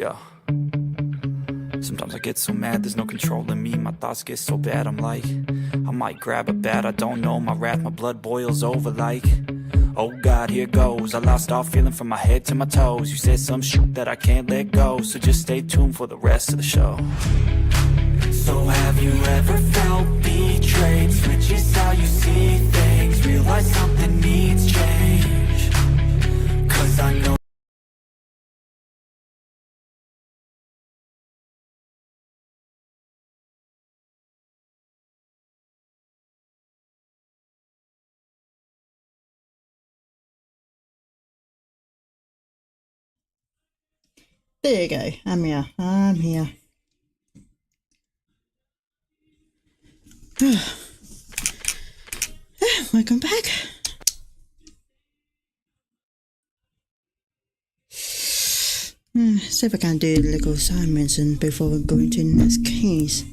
Yeah. Sometimes I get so mad, there's no controlling me. My thoughts get so bad, I'm like, I might grab a bat, I don't know. My wrath, my blood boils over like, oh God, here goes. I lost all feeling from my head to my toes. You said some shit that I can't let go, so just stay tuned for the rest of the show. So have you ever felt betrayed? Switches how you see things. Realize something needs change. 'Cause I know. There you go. I'm here. Welcome back. See if I can do little assignments and before we go into the next case.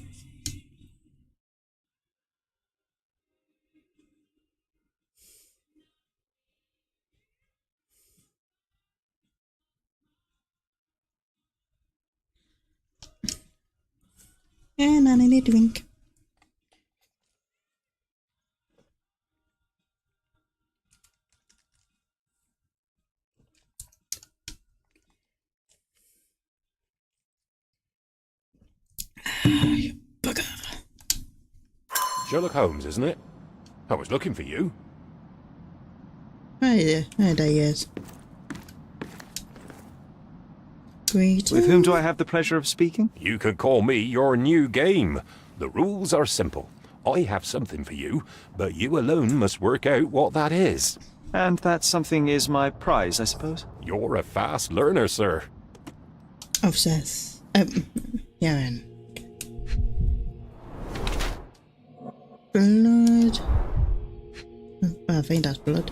And I need a drink. Bugger. Sherlock Holmes, isn't it? I was looking for you. Oh yeah, there he is. Great. With whom do I have the pleasure of speaking? You can call me your new game. The rules are simple. I have something for you, but you alone must work out what that is. And that something is my prize, I suppose? You're a fast learner, sir. Obsessed. Yeah, man. Blood. I think that's blood.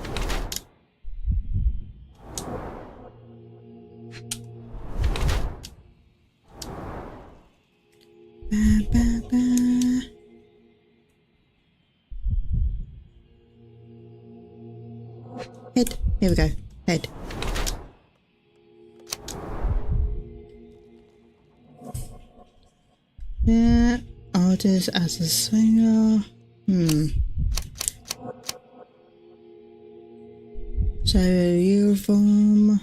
Ba, ba, ba. Head. Here we go. Head. Yeah. Artist as a singer. So uniform.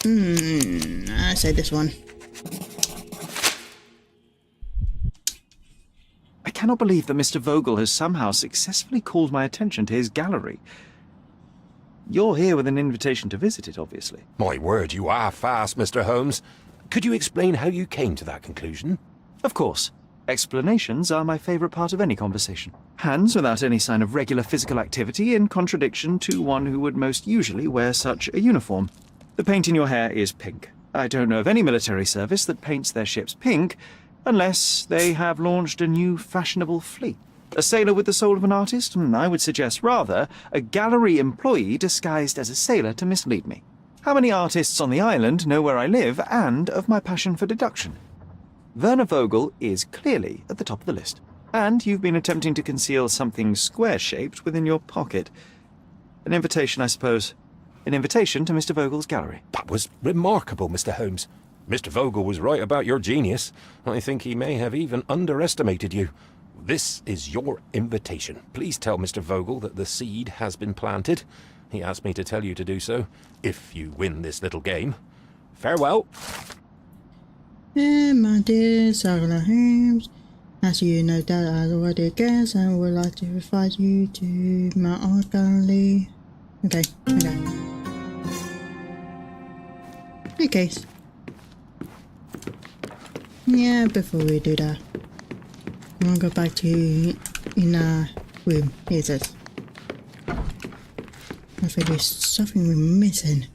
I say this one. I cannot believe that Mr. Vogel has somehow successfully called my attention to his gallery. You're here with an invitation to visit it, obviously. My word, you are fast, Mr. Holmes. Could you explain how you came to that conclusion? Of course. Explanations are my favourite part of any conversation. Hands without any sign of regular physical activity, in contradiction to one who would most usually wear such a uniform. The paint in your hair is pink. I don't know of any military service that paints their ships pink, unless they have launched a new fashionable fleet. A sailor with the soul of an artist? I would suggest rather a gallery employee disguised as a sailor to mislead me. How many artists on the island know where I live and of my passion for deduction? Werner Vogel is clearly at the top of the list. And you've been attempting to conceal something square-shaped within your pocket. An invitation, I suppose. An invitation to Mr. Vogel's gallery. That was remarkable, Mr. Holmes. Mr. Vogel was right about your genius. I think he may have even underestimated you. This is your invitation. Please tell Mr. Vogel that the seed has been planted. He asked me to tell you to do so, if you win this little game. Farewell. My dear Sherlock Holmes, as you know that I already guess, I would like to invite you to my art gallery. Okay. Okay. Yeah, before we do that, I'm gonna go back to in our room. Here's it. I think there's something we're missing.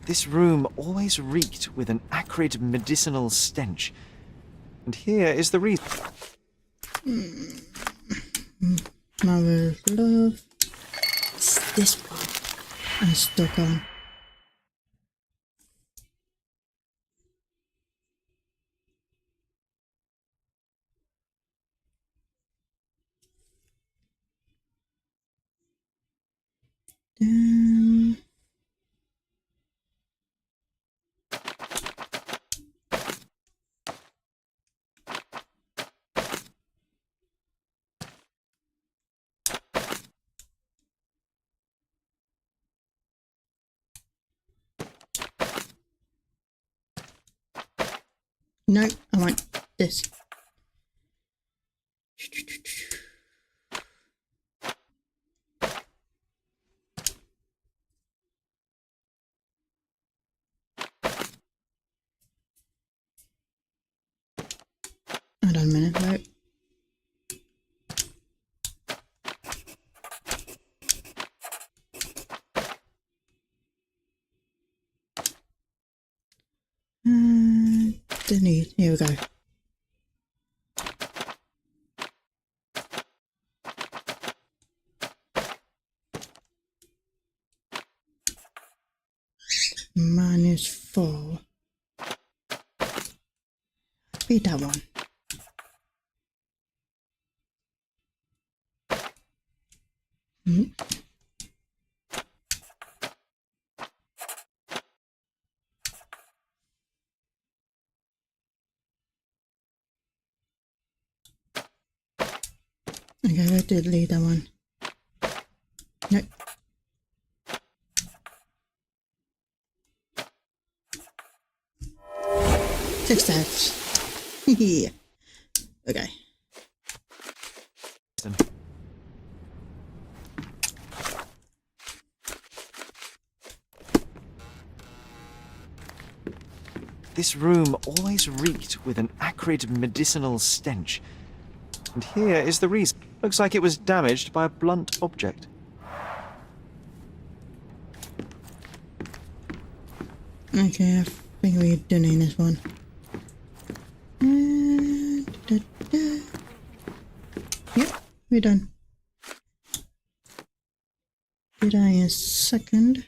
This room always reeked with an acrid medicinal stench. And here is the reason. Mother of Love. It's this one. I'm stuck on. No, I want this. Hold on a minute, no. Delete. Here we go. -4. Beat that one. Okay, I did leave that one. Nope. Six steps. Yeah. Okay. This room always reeked with an acrid medicinal stench. And here is the reason. Looks like it was damaged by a blunt object. Okay, I think we're done in this one. Yep, we're done. Be done in a second.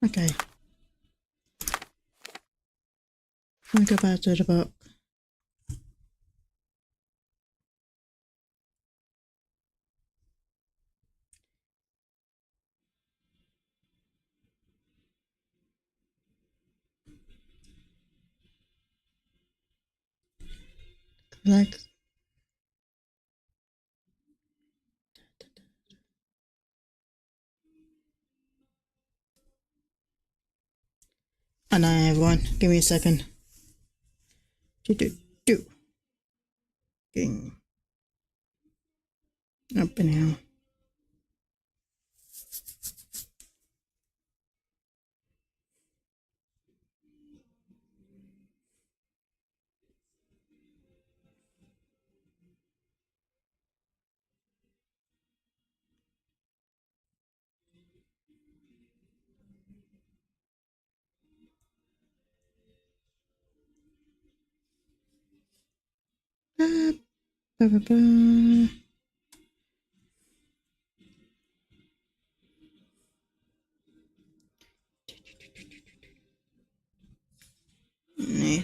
Okay. We'll go back to the book. Collect. And I have one. Give me a second. Do. Ging. Up and down.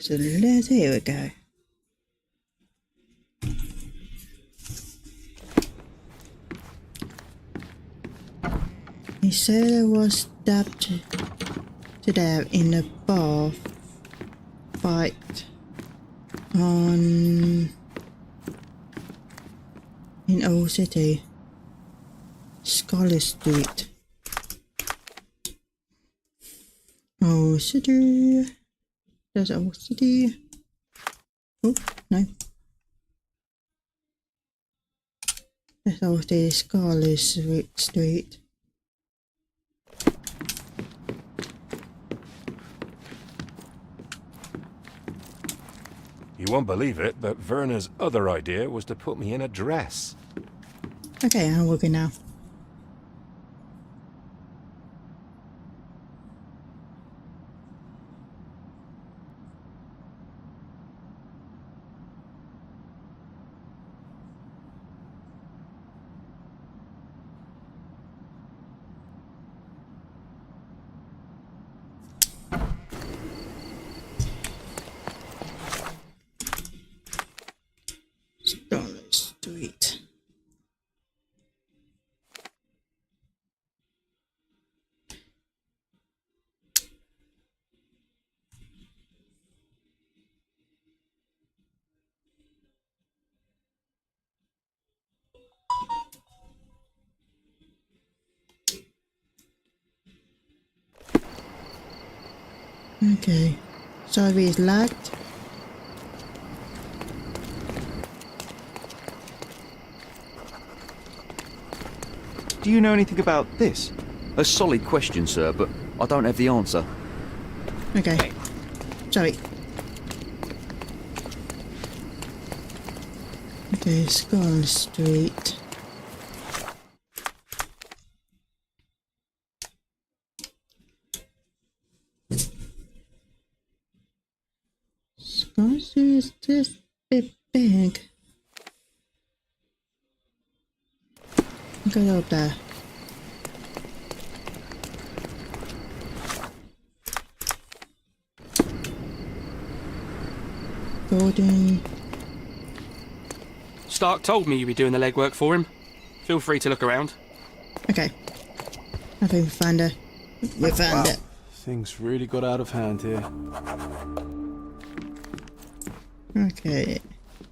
So here we go. He said I was stabbed to death in a bar fight in Old City, Scholar Street. Old City. There's Old City. Oh, no. Let's go to Scarlet Street. You won't believe it, but Werner's other idea was to put me in a dress. Okay, I'm working now. Scarlet Street. Okay, sorry it's lagged. Do you know anything about this? A solid question, sir, but I don't have the answer. Okay, sorry. Okay, Scarlet Street. Scarlet Street is just a bit big. Go up there. Golden. Stark told me you'd be doing the legwork for him. Feel free to look around. Okay. I think we found it. We found it. Things really got out of hand here. Okay.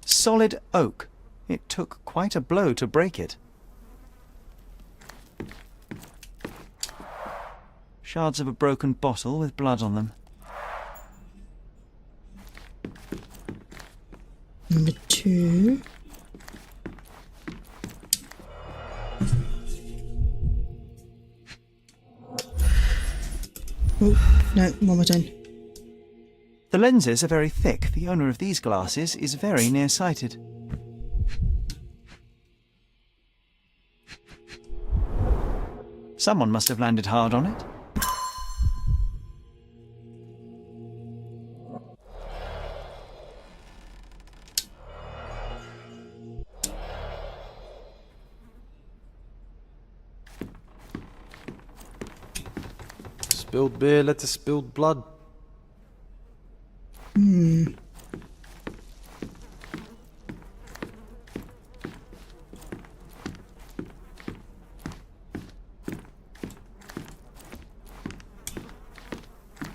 Solid oak. It took quite a blow to break it. Shards of a broken bottle with blood on them. Number 2. Oh, no, one more time. The lenses are very thick. The owner of these glasses is very nearsighted. Someone must have landed hard on it. Spilled beer led to spilled blood.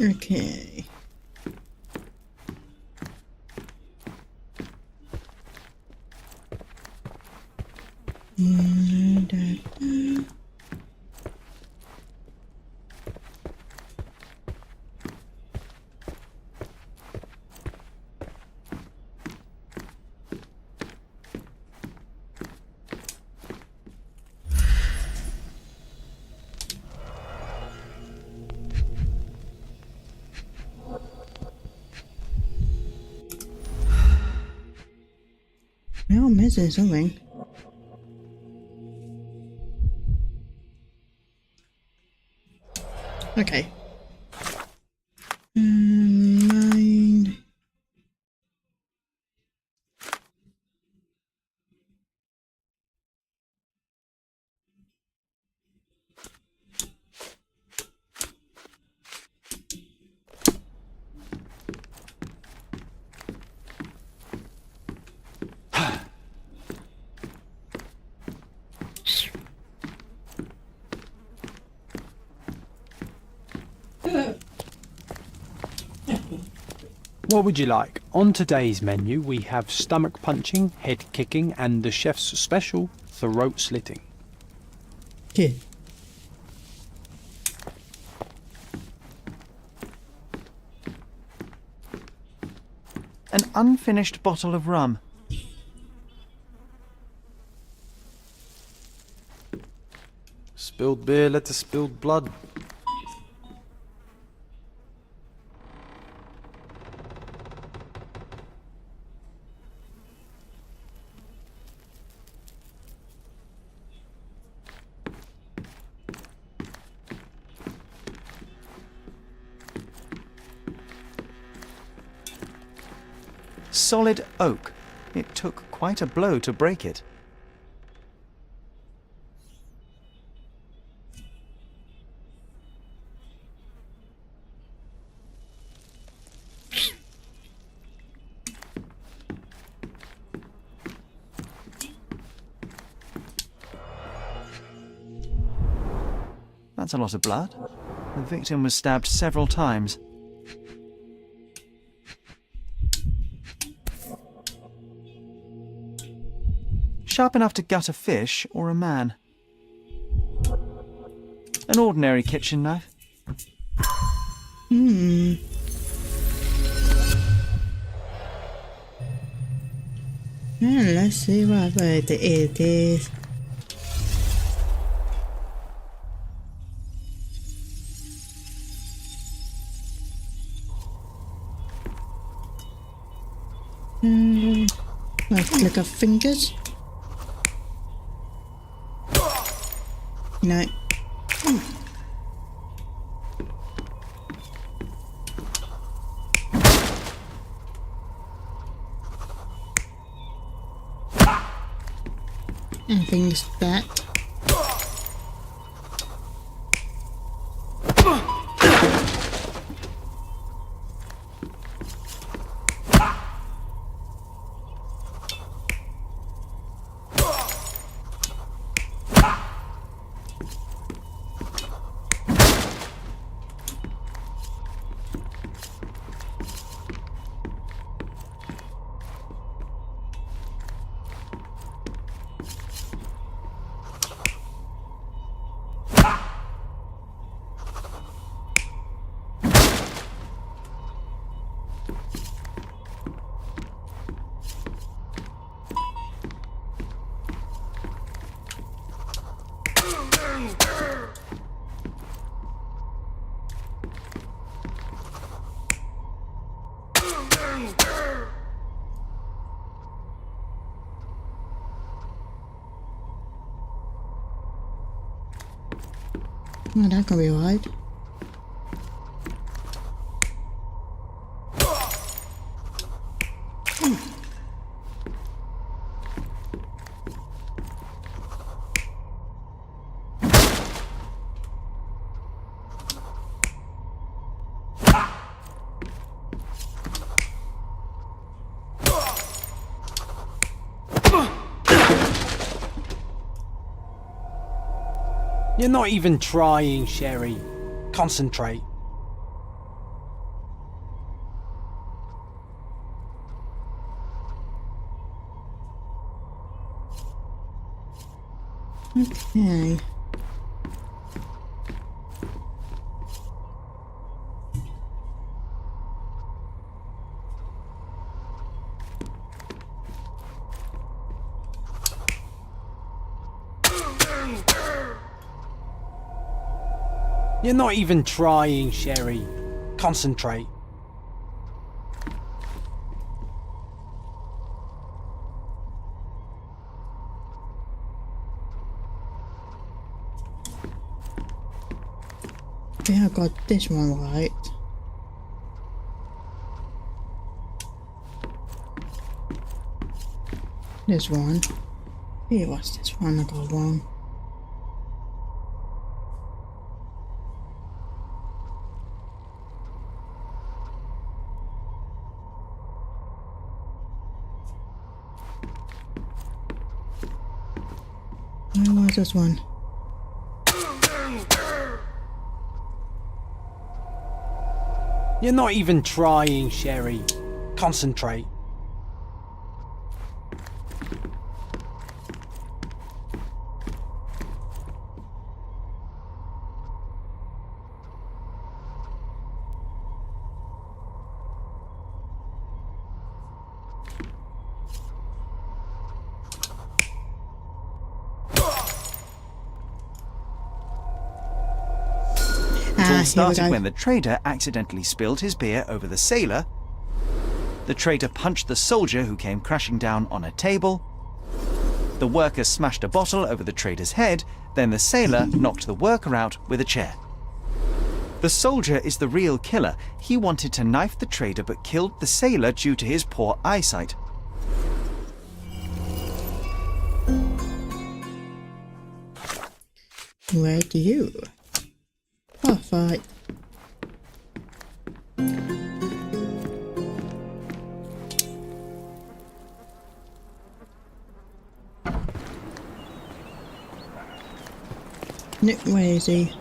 Okay. We're all missing something. Okay. 9. What would you like? On today's menu we have stomach punching, head kicking and the chef's special, throat slitting. Okay. An unfinished bottle of rum. Spilled beer led to spilled blood. Solid oak. It took quite a blow to break it. That's a lot of blood. The victim was stabbed several times. Sharp enough to gut a fish or a man. An ordinary kitchen knife. Let's see what it is. Like a fingers. No. And things that. Well, that could be right. You're not even trying, Sherry. Concentrate. Okay. You're not even trying, Sherry. Concentrate. I think I got this one right. This one. Here was this one I got wrong. Where was this one? You're not even trying, Sherry. Concentrate. all here we started go. when the trader accidentally spilled his beer over the sailor. The trader punched the soldier who came crashing down on a table. The worker smashed a bottle over the trader's head, then the sailor knocked the worker out with a chair. The soldier is the real killer. He wanted to knife the trader but killed the sailor due to his poor eyesight. Where do you? Oh, fight. Nick, where is he?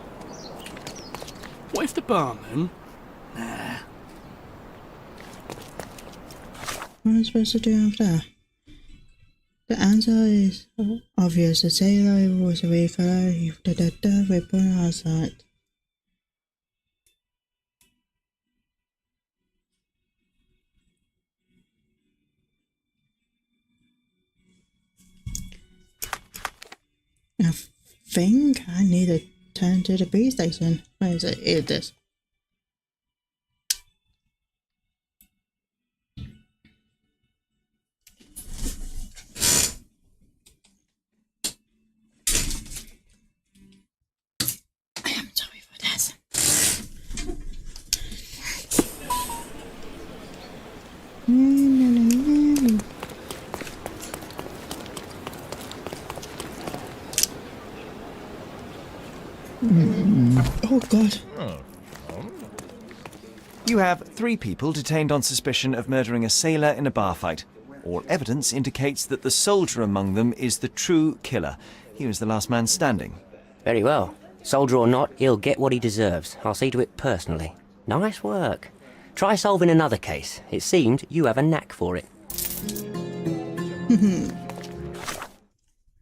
What if the barman? What am I supposed to do after? The answer is obvious. The sailor was a weak color. He the weapon outside. I think I need to turn to the base station. Where is it? Here it is. I am sorry for this. Oh God. You have 3 people detained on suspicion of murdering a sailor in a bar fight. All evidence indicates that the soldier among them is the true killer. He was the last man standing. Very well. Soldier or not, he'll get what he deserves. I'll see to it personally. Nice work. Try solving another case. It seemed you have a knack for it.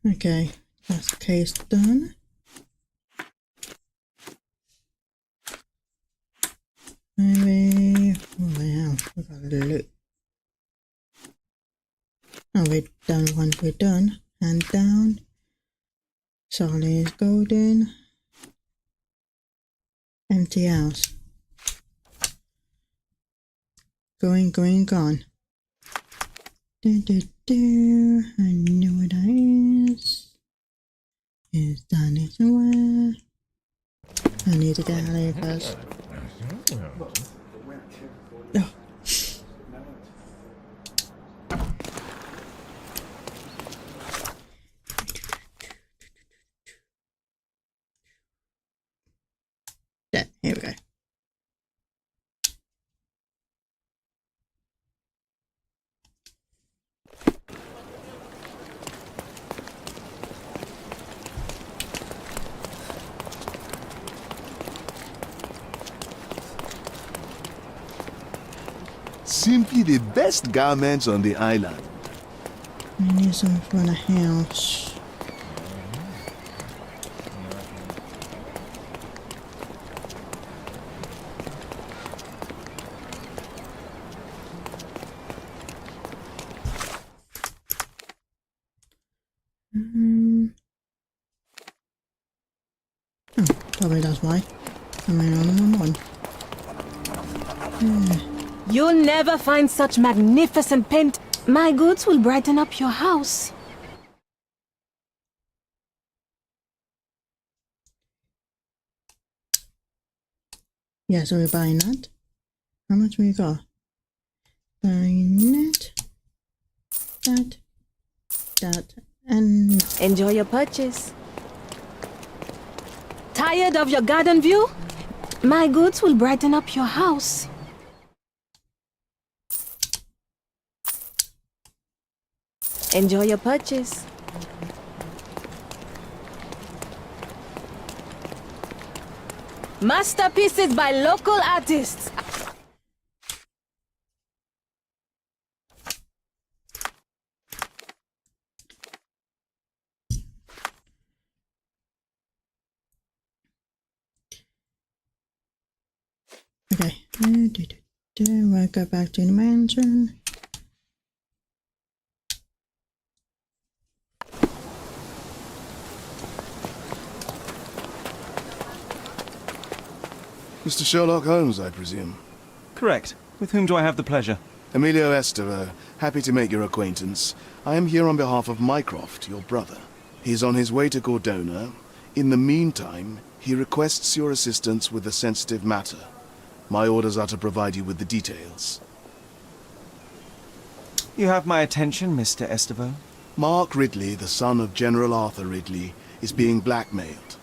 Okay, that's case done. Maybe. Oh yeah, we got a loot. Oh, we're done. Once we're done, hand down. Solid is golden. Empty house. Going, gone. I know what that is. It's down here somewhere. I need to get out of here first. Oh. There, here we go. Simply the best garments on the island. I need some for the house. Oh, probably that's why. I'm on one. You'll never find such magnificent paint. My goods will brighten up your house. Yeah, so we're buying that. How much we got? Buying that, and Enjoy your purchase. Tired of your garden view? My goods will brighten up your house. Enjoy your purchase. Masterpieces by local artists. okay. We'll go back to the mansion. Mr. Sherlock Holmes, I presume. Correct. With whom do I have the pleasure? Emilio Estevaux, happy to make your acquaintance. I am here on behalf of Mycroft, your brother. He's on his way to Cordona. In the meantime, he requests your assistance with a sensitive matter. My orders are to provide you with the details. You have my attention, Mr. Estevaux. Mark Ridley, the son of General Arthur Ridley, is being blackmailed.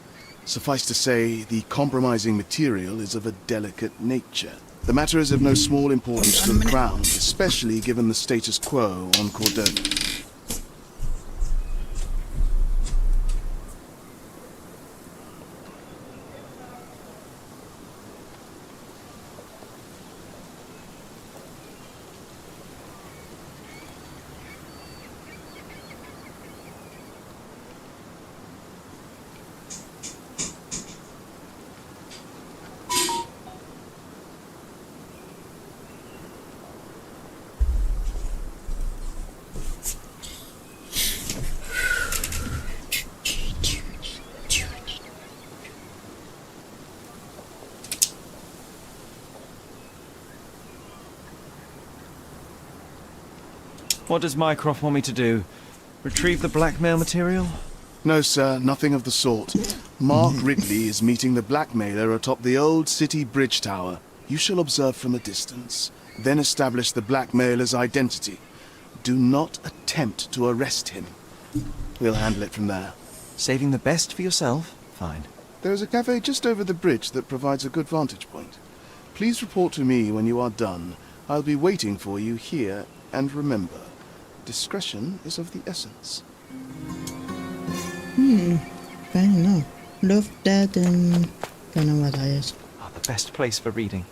Suffice to say, the compromising material is of a delicate nature. The matter is of no small importance to the Crown, especially given the status quo on Cordona. What does Mycroft want me to do? Retrieve the blackmail material? No, sir, nothing of the sort. Mark Ridley is meeting the blackmailer atop the old city bridge tower. You shall observe from a distance, then establish the blackmailer's identity. Do not attempt to arrest him. We'll handle it from there. Saving the best for yourself? Fine. There is a cafe just over the bridge that provides a good vantage point. Please report to me when you are done. I'll be waiting for you here, and remember, discretion is of the essence. Fair enough. Love that and don't know what that is. Oh, the best place for reading.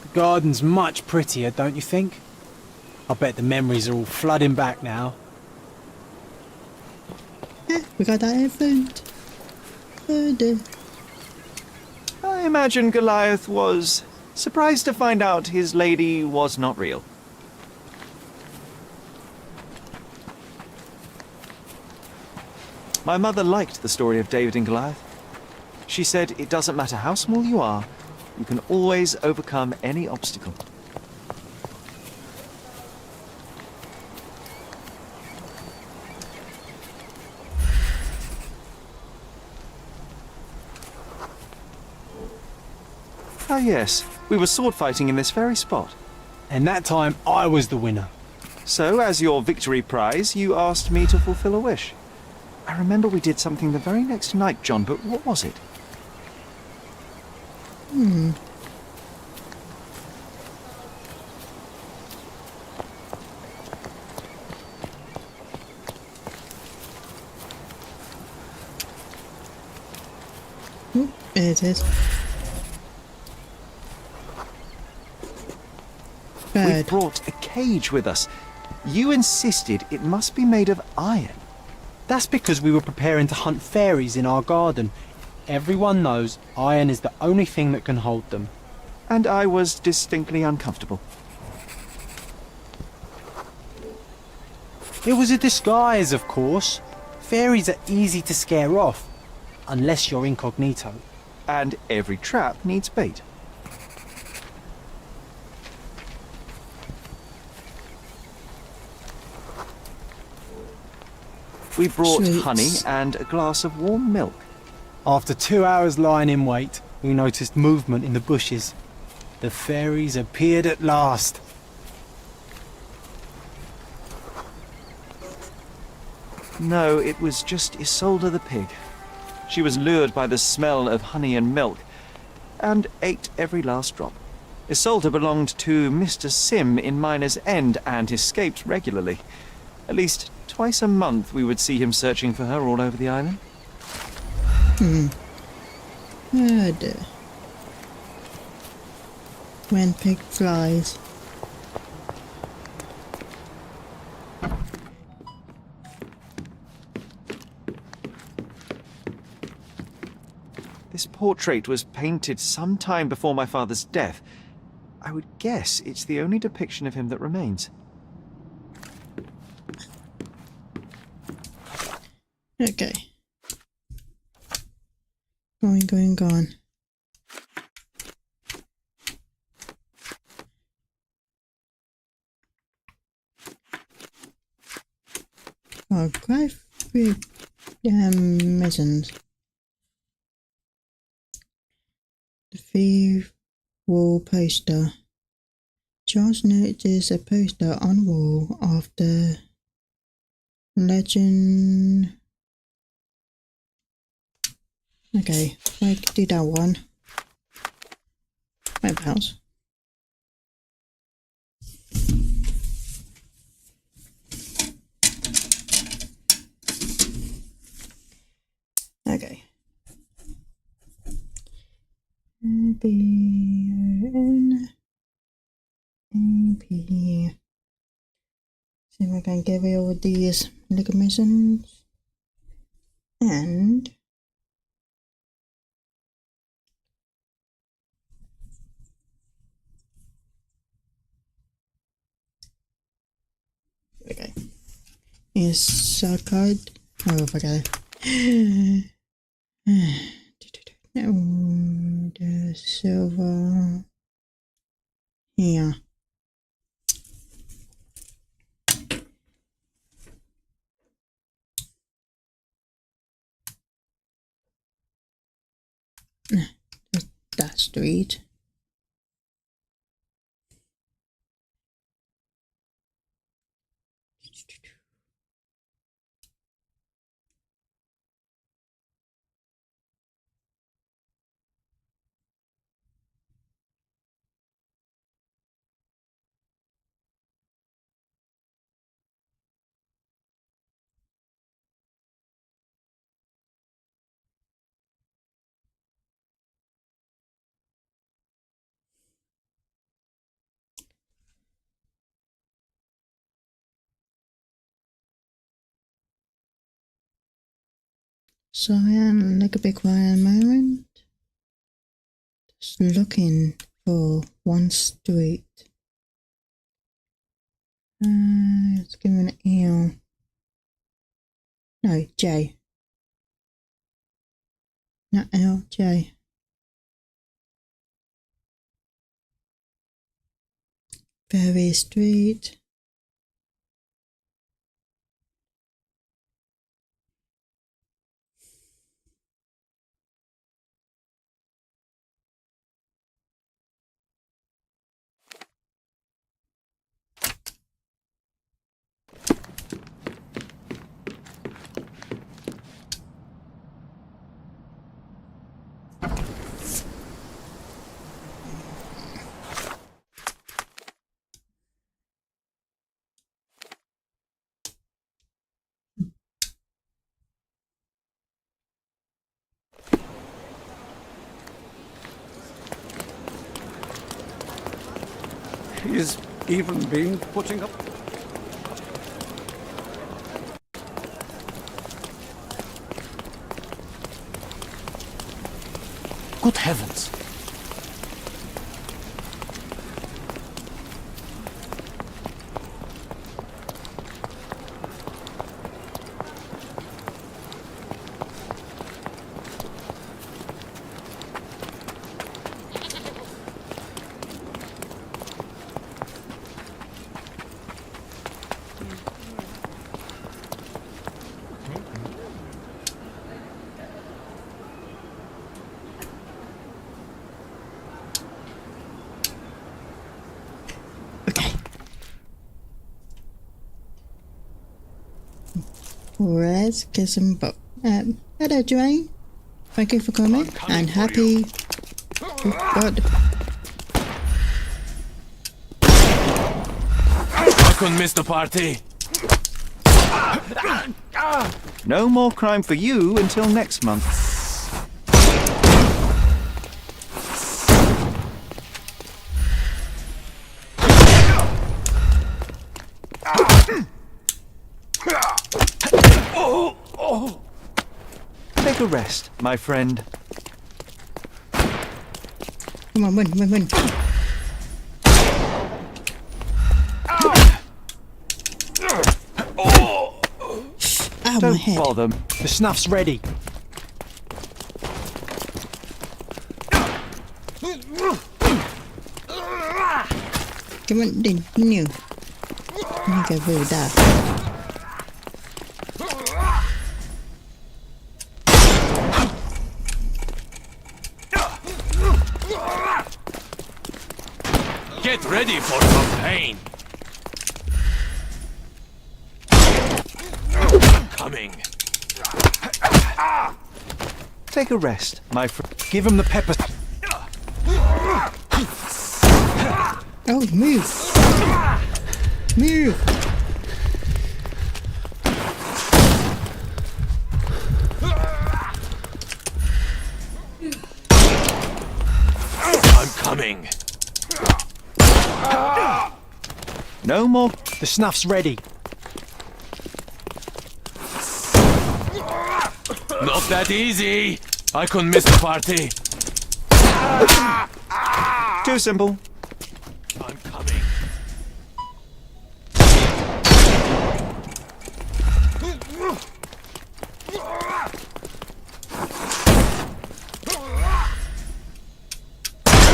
The garden's much prettier, don't you think? I bet the memories are all flooding back now. Yeah, we got that elephant. Oh dear. I imagine Goliath was surprised to find out his lady was not real. My mother liked the story of David and Goliath. She said it doesn't matter how small you are, you can always overcome any obstacle. Ah yes, we were sword fighting in this very spot. And that time I was the winner. So, as your victory prize, you asked me to fulfill a wish. I remember we did something the very next night, John, but what was it? There it is. We Bird. brought a cage with us. You insisted it must be made of iron. That's because we were preparing to hunt fairies in our garden. Everyone knows iron is the only thing that can hold them. And I was distinctly uncomfortable. It was a disguise, of course. Fairies are easy to scare off, unless you're incognito. And every trap needs bait. We brought Sweets. honey and a glass of warm milk. After 2 hours lying in wait, we noticed movement in the bushes. The fairies appeared at last. No, it was just Isolde the pig. She was lured by the smell of honey and milk, and ate every last drop. Isolde belonged to Mr. Sim in Miner's End and escaped regularly. At least twice a month we would see him searching for her all over the island. Oh dear. When pig flies. This portrait was painted some time before my father's death. I would guess it's the only depiction of him that remains. Okay. Going. Oh, quite a few missions. The thief wall poster. Charles noticed a poster on the wall of the legend. Okay, I could do that one. Whereabouts? Okay. B-O-N-A-P. See if I can give you all these little missions. And okay. Is a card. Oh, I forgot it. The silver here. That street. So I am a little bit quiet at the moment. Just looking for one street. Let's give it an L. No, J. Not L, J. Berry Street. He's even been putting up. Good heavens! Let's get some book. Hello, Dwayne. Thank you for coming and happy. Oh, God. I couldn't miss the party. No more crime for you until next month. Take a rest, my friend. Come on, win. Ow, my head. Don't bother. The snuff's ready. Come on, then, new. Let me go through that. Ready for some pain. Coming. Take a rest, my friend. Give him the pepper. Oh, move. Move. I'm coming. No more. The snuff's ready. Not that easy. I couldn't miss the party. Too simple. I'm coming.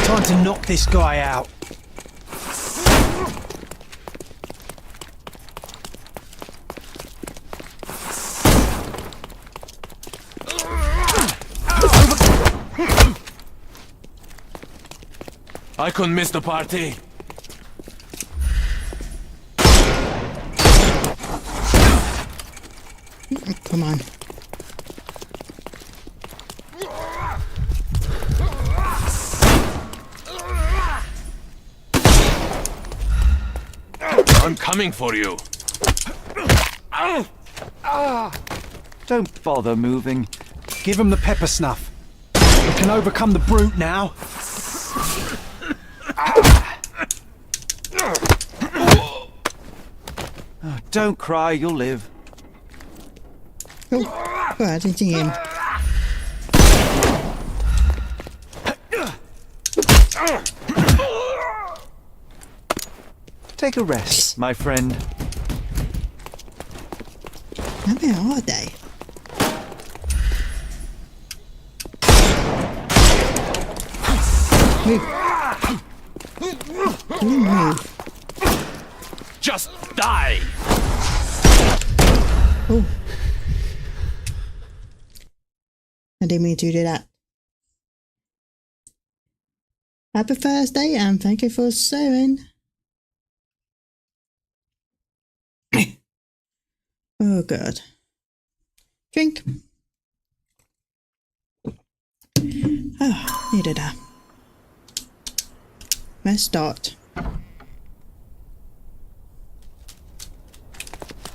Time to knock this guy out. I couldn't miss the party. Come on. I'm coming for you. Don't bother moving. Give him the pepper snuff. We can overcome the brute now. Oh, don't cry, you'll live. Oh, I didn't see him. Take a rest, my friend. How bad are they? Move. Move. Just die. Oh. I didn't mean to do that. Happy Thursday and thank you for sewing. Oh, good. Drink. Oh, needed that. Let's start.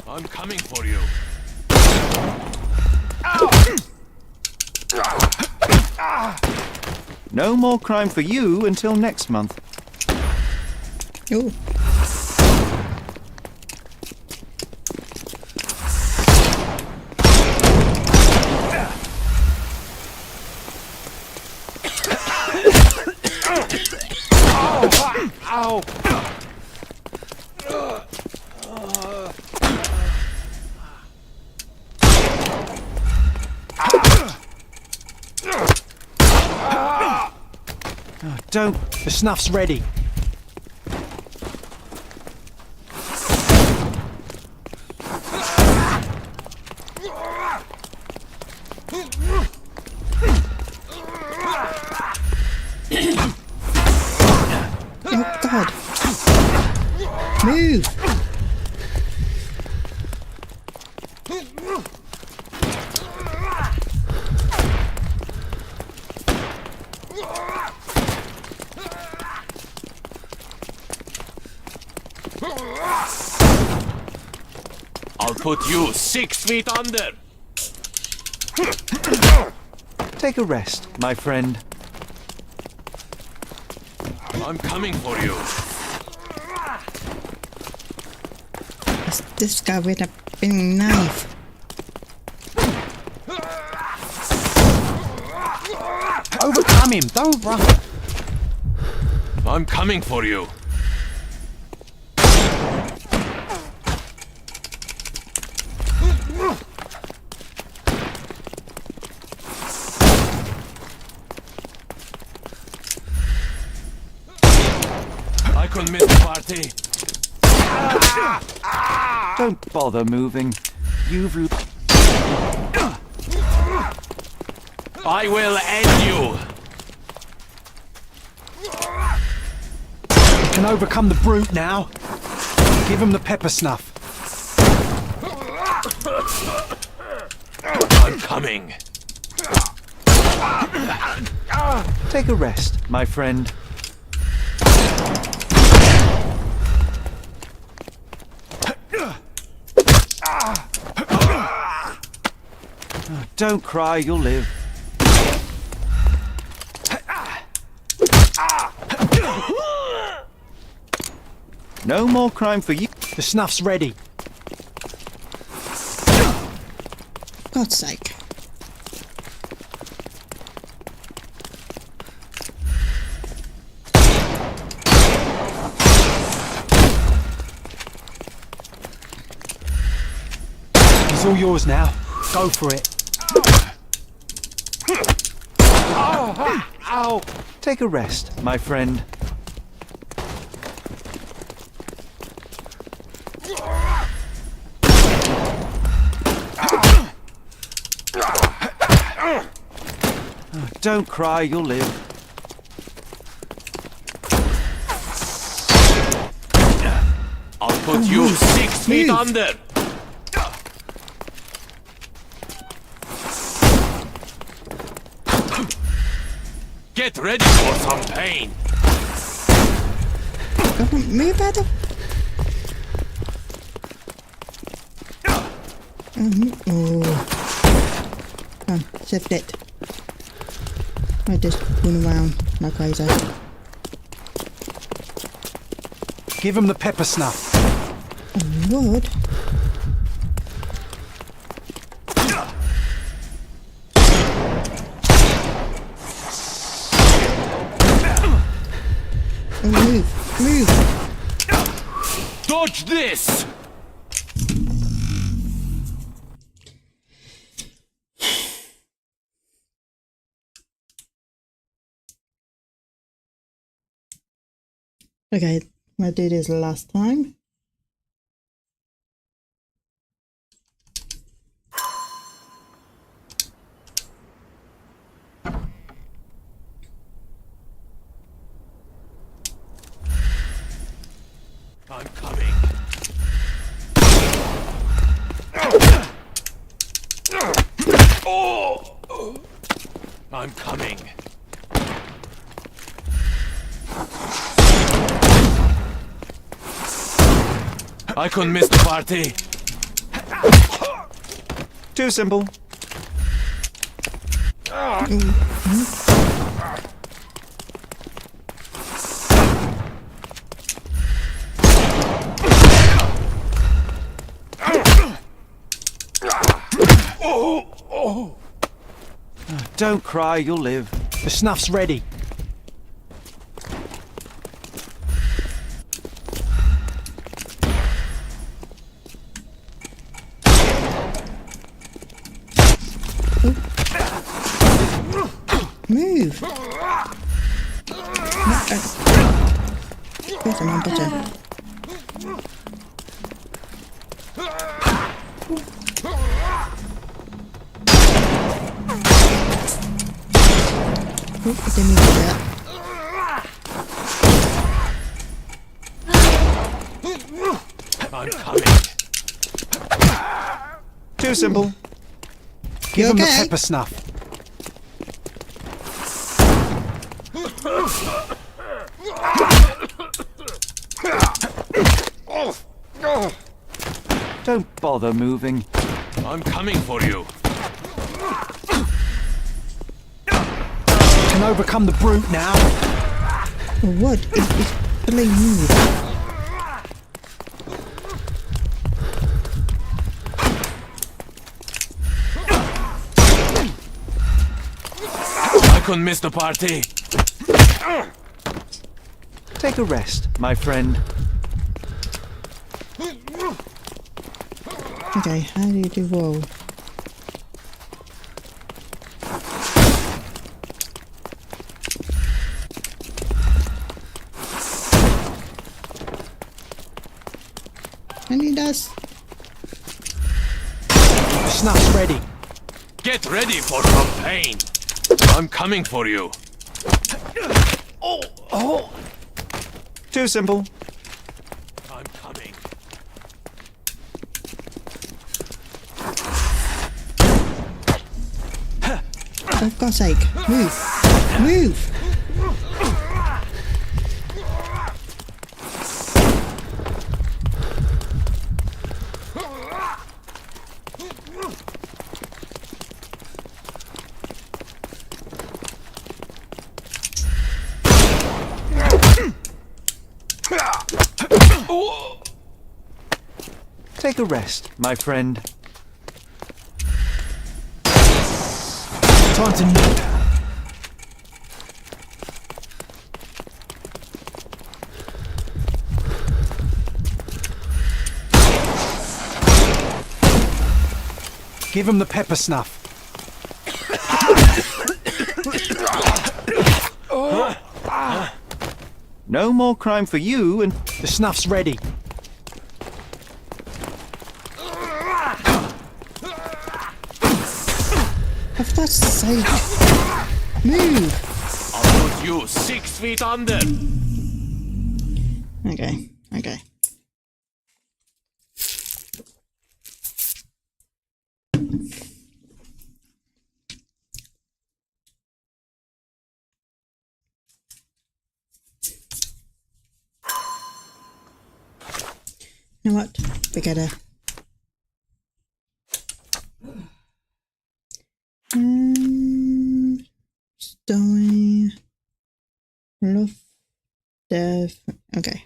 I'm coming for you. No more crime for you until next month. Oh. Ow! Oh, don't. The snuff's ready. Oh, God. Move. I'll put you 6 feet under. Take a rest, my friend. I'm coming for you. It's this guy with a big knife. Overcome him. Don't run. I'm coming for you. I couldn't miss the party. Don't bother moving. You've... I will end you. Can overcome the brute now. Give him the pepper snuff. I'm coming. Take a rest, my friend. Don't cry, you'll live. No more crime for you. The snuff's ready. God's sake. It's all yours now. Go for it. Ow! Take a rest, my friend. Don't cry, you'll live. I'll put you 6 feet under. Get ready for some pain. Come on, move, Adam. Oh. Come, shift it. I just run around like crazy. Give him the pepper snuff. Wood? Oh, move! Move! Dodge this! Okay, I did this last time. I'm coming. Oh! I'm coming. I couldn't miss the party. Too simple. Don't cry, you'll live. The snuff's ready. Move! Where's the number? Oh, I didn't mean to do that. I'm coming. Too simple. Give him okay? the pepper snuff. Don't bother moving. I'm coming for you. Can overcome the brute now. Oh, what? It's really move. I couldn't miss the party. Take a rest, my friend. Okay, how do you do roll? And he does. The snuff's ready. Get ready for some pain. I'm coming for you. Too simple. I'm coming. For God's sake, move! Move! Take a rest, my friend. Time to nip. Give him the pepper snuff. No more crime for you and... The snuff's ready. For God's sake! Move! I'll put you 6 feet under. Okay, okay. You know what? Forget it. Stowing. Love. Dev. Okay.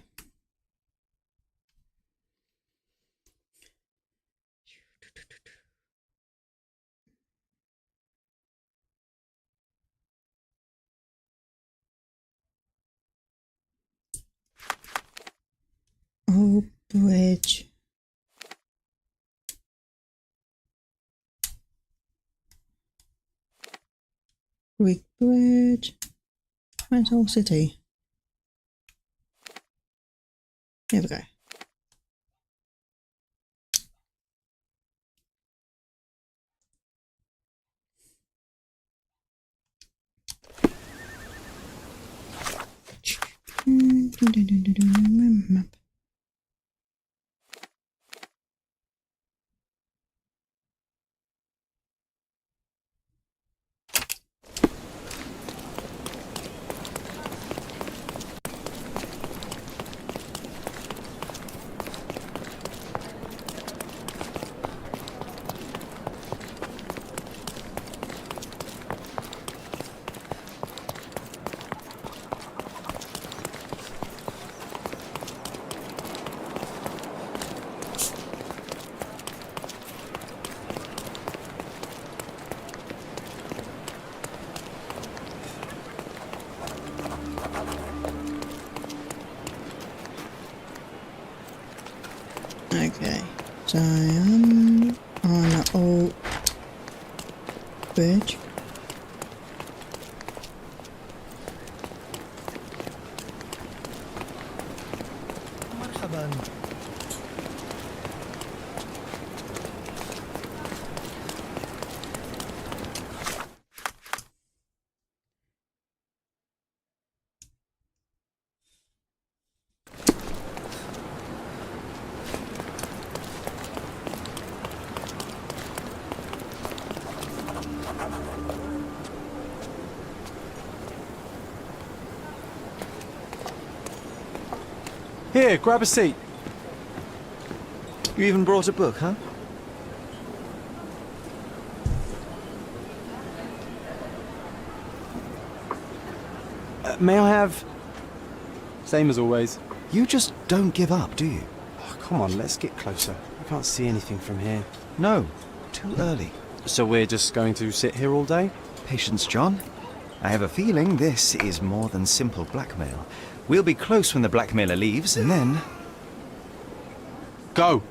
Oh, bridge. Greek bridge. Where's Whole City? Here we go. Map. Okay, so I'm on the old bridge. Here, grab a seat. You even brought a book, huh? May I have... Same as always. You just don't give up, do you? Oh, come on, let's get closer. I can't see anything from here. No, too early. So we're just going to sit here all day? Patience, John. I have a feeling this is more than simple blackmail. We'll be close when the blackmailer leaves, and then... Go!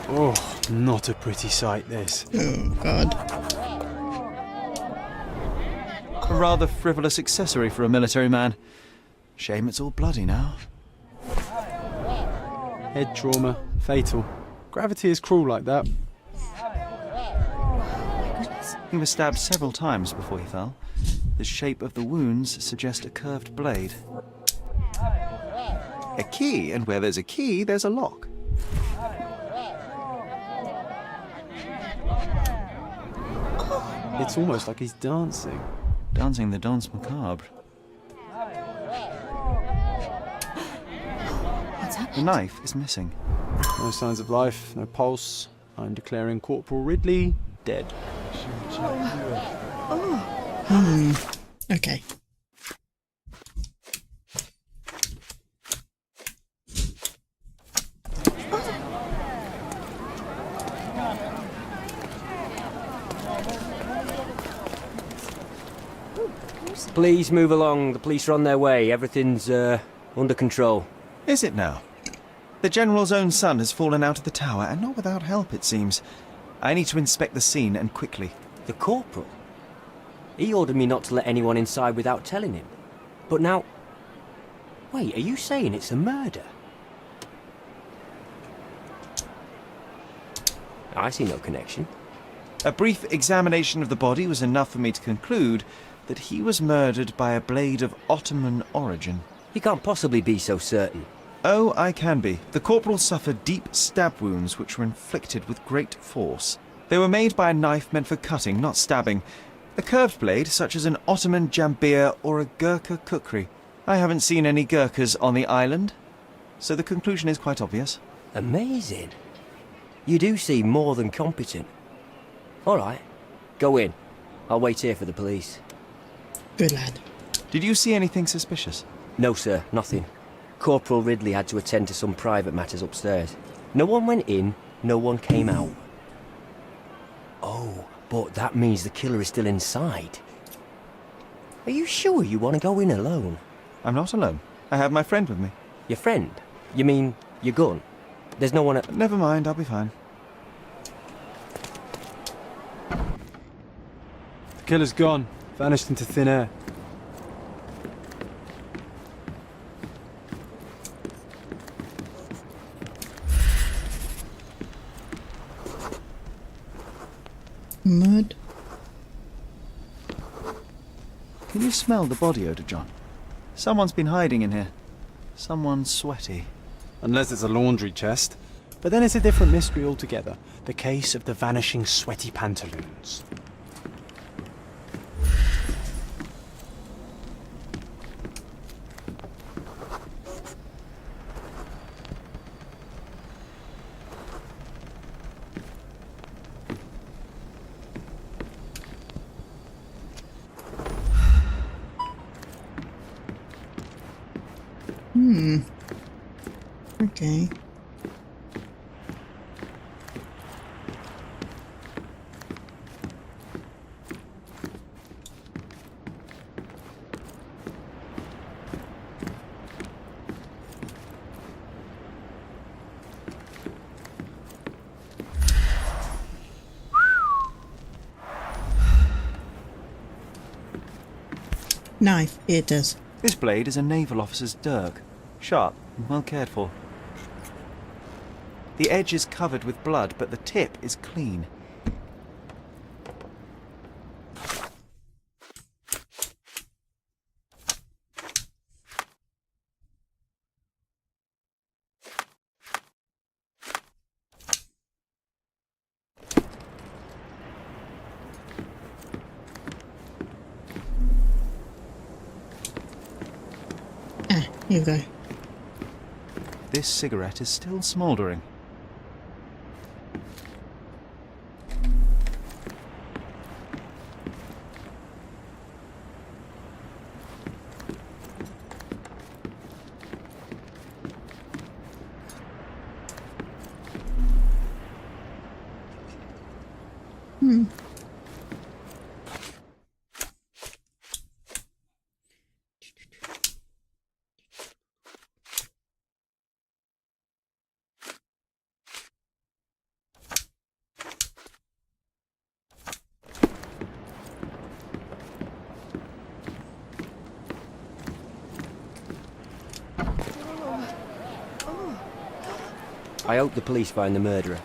Oh, not a pretty sight, this. Oh, God. A rather frivolous accessory for a military man. Shame it's all bloody now. Head trauma, fatal. Gravity is cruel like that. He was stabbed several times before he fell. The shape of the wounds suggest a curved blade. A key, and where there's a key, there's a lock. It's almost like he's dancing. Dancing the danse macabre. The knife is missing. No signs of life, no pulse. I'm declaring Corporal Ridley dead. Okay. Please move along. The police are on their way. Everything's under control. Is it now? The General's own son has fallen out of the tower, and not without help, it seems. I need to inspect the scene, and quickly. The Corporal? He ordered me not to let anyone inside without telling him. But now... Wait, are you saying it's a murder? I see no connection. A brief examination of the body was enough for me to conclude that he was murdered by a blade of Ottoman origin. You can't possibly be so certain. Oh, I can be. The corporal suffered deep stab wounds which were inflicted with great force. They were made by a knife meant for cutting, not stabbing. A curved blade, such as an Ottoman jambir or a Gurkha kukri. I haven't seen any Gurkhas on the island, so the conclusion is quite obvious. Amazing. You do seem more than competent. All right, go in. I'll wait here for the police. Good lad. Did you see anything suspicious? No, sir, nothing. Corporal Ridley had to attend to some private matters upstairs. No one went in, no one came out. Oh, but that means the killer is still inside. Are you sure you want to go in alone? I'm not alone. I have my friend with me. Your friend? You mean your gun? There's no one at... Never mind, I'll be fine. The killer's gone. Vanished into thin air. Mud. Can you smell the body odor, John? Someone's been hiding in here. Someone sweaty. Unless it's a laundry chest. But then it's a different mystery altogether. The case of the vanishing sweaty pantaloons. Okay. Knife, it does. This blade is a naval officer's dirk. Sharp and well cared for. The edge is covered with blood, but the tip is clean. Here we go. This cigarette is still smouldering. I hope the police find the murderer.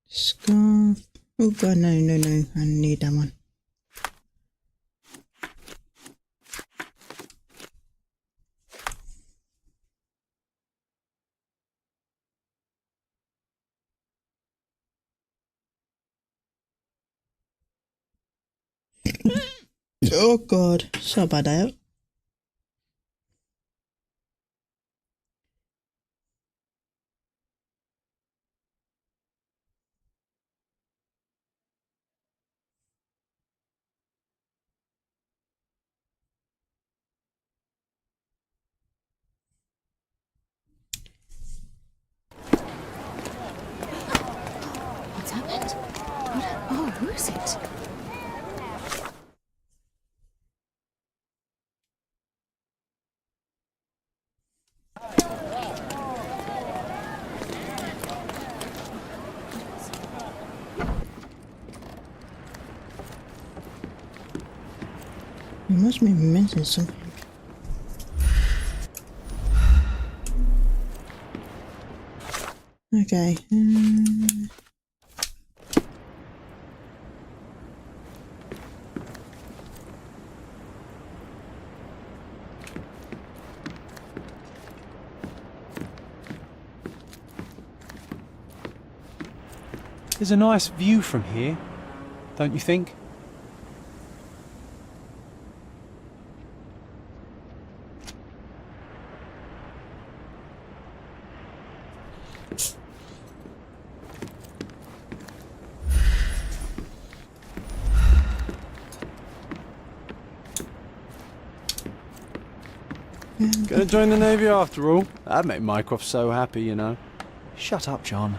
Scarf. Oh god, no, I need that one. Oh god, sorry about that. What's happened? Oh, who is it? You must be missing something. Okay. There's a nice view from here, don't you think? Gonna join the Navy after all. That'd make Mycroft so happy, you know. Shut up, John.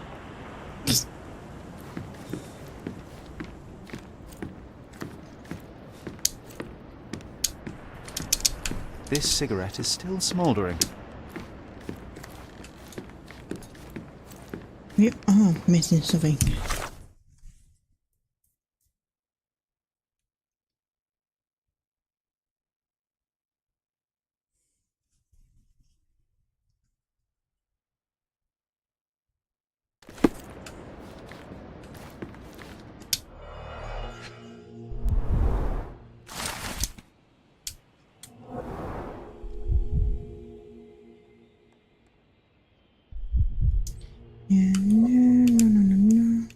This cigarette is still smouldering. You are missing something. Yeah, no.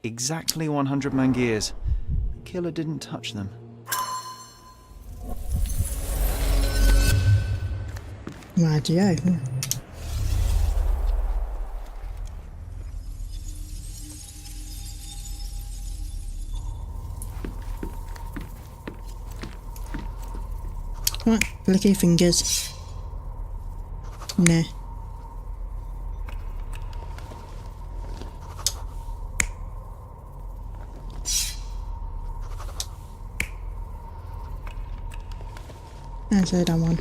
Exactly 100 mangears. The killer didn't touch them. Radio. Right, flicky fingers. Nah. That's it, I'm on.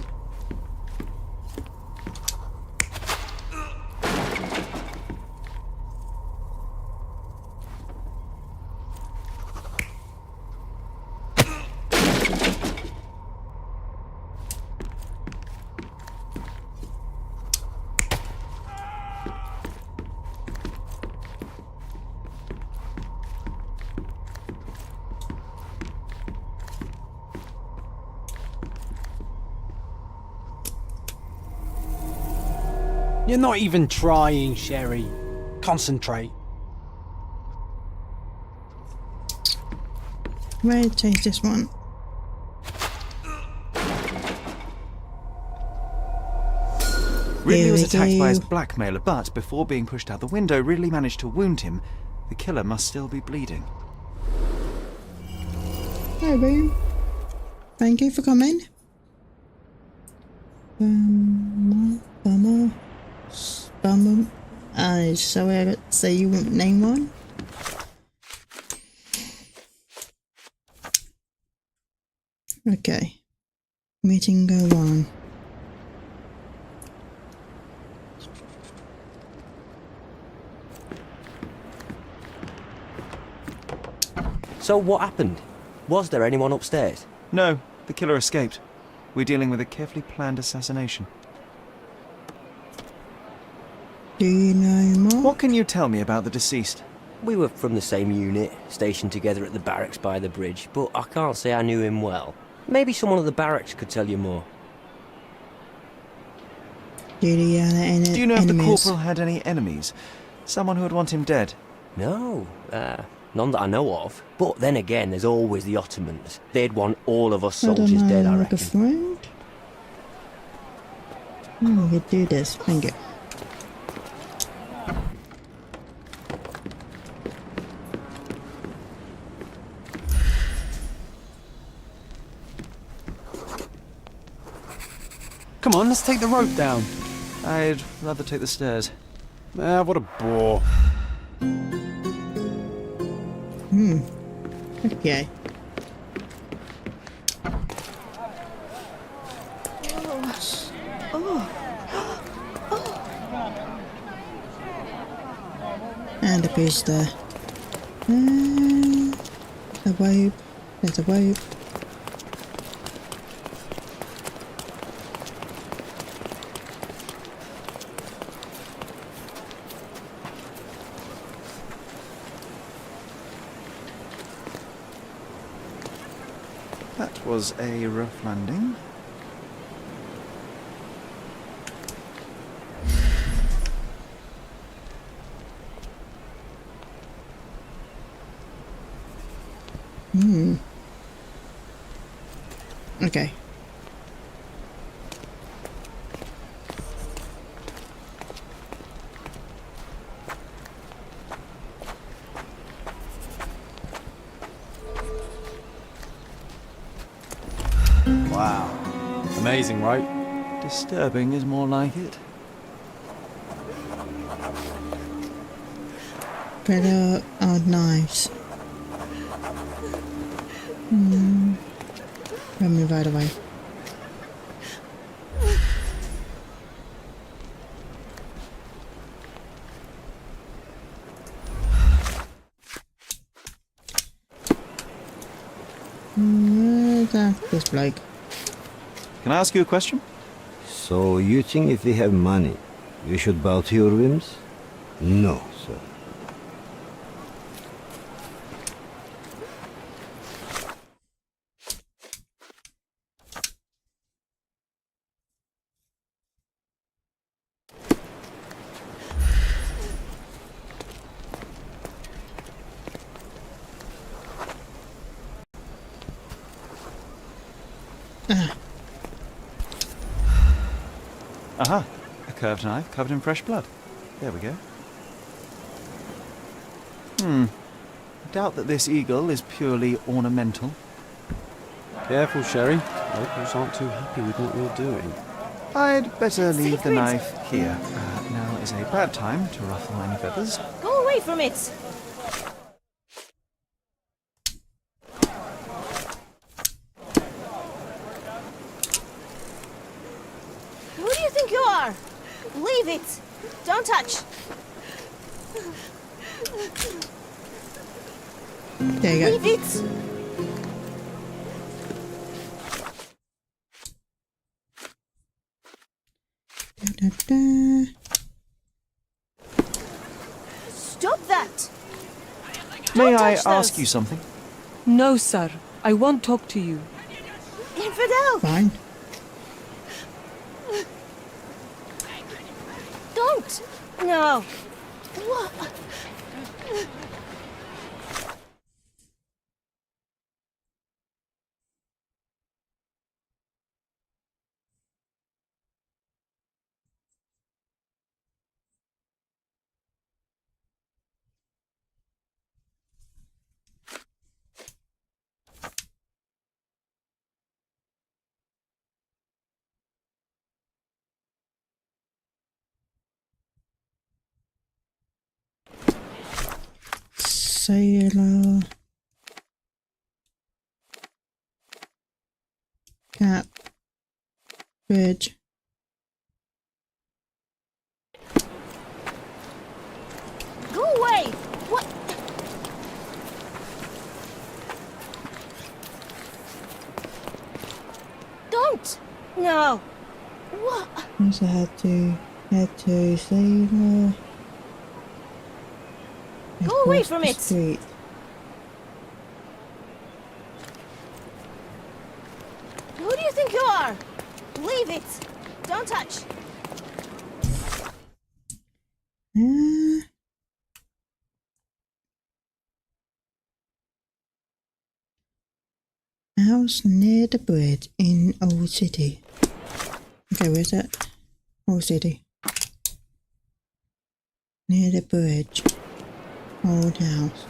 You're not even trying, Sherry. Concentrate. Where taste this one? Ridley was attacked by his blackmailer, but before being pushed out the window, Ridley managed to wound him. The killer must still be bleeding. Hi, Boom. Thank you for coming. Bummer. Sorry I got to say you won't name one. Okay. Meeting go on. So what happened? Was there anyone upstairs? No, the killer escaped. We're dealing with a carefully planned assassination. Do you know more? What can you tell me about the deceased? We were from the same unit, stationed together at the barracks by the bridge, but I can't say I knew him well. Maybe someone at the barracks could tell you more. Do you know if the enemies? corporal had any enemies? Someone who would want him dead? No, none that I know of. But then again, there's always the Ottomans. They'd want all of us soldiers dead, I like a reckon. friend? Oh, we could do this. Thank you. Come on, let's take the rope down. I'd rather take the stairs. What a bore. Okay. And a piece there. A rope. There's a rope. That was a rough landing. Okay. Wow. Amazing, right? Disturbing is more like it. Better our knives. Let me right away. This bloke. Can I ask you a question? So you think if we have money, we should bow to your whims? No, sir. Aha! A curved knife covered in fresh blood. There we go. I doubt that this eagle is purely ornamental. Careful, Sherry. Locals aren't too happy with what you're doing. I'd better leave the knife here. Now is a bad time to ruffle any feathers. Go away from it! Who do you think you are? Leave it! Don't touch! There you go. Leave it! Stop that! May I touch ask those. you something? No, sir. I won't talk to you. Infidel! Fine. Don't! No! What? Sailor. bridge. Go away! What? Don't! No! What? Also head to Sailor. Go away Across from the it! street. Who do you think you are? Leave it! Don't touch! House near the bridge in Old City. Okay, where's that? Old City. Near the bridge. Old house.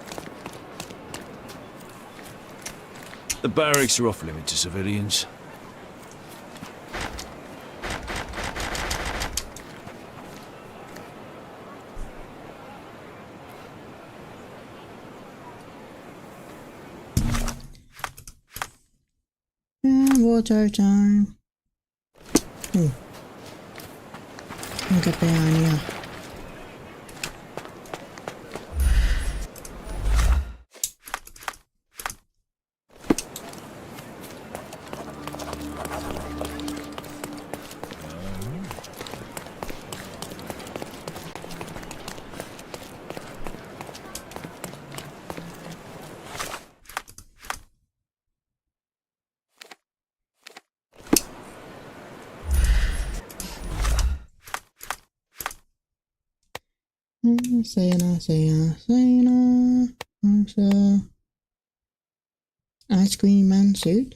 The barracks are off limit to civilians. Water time. Ooh. Look at behind here. Sailor. Also, ice cream man suit.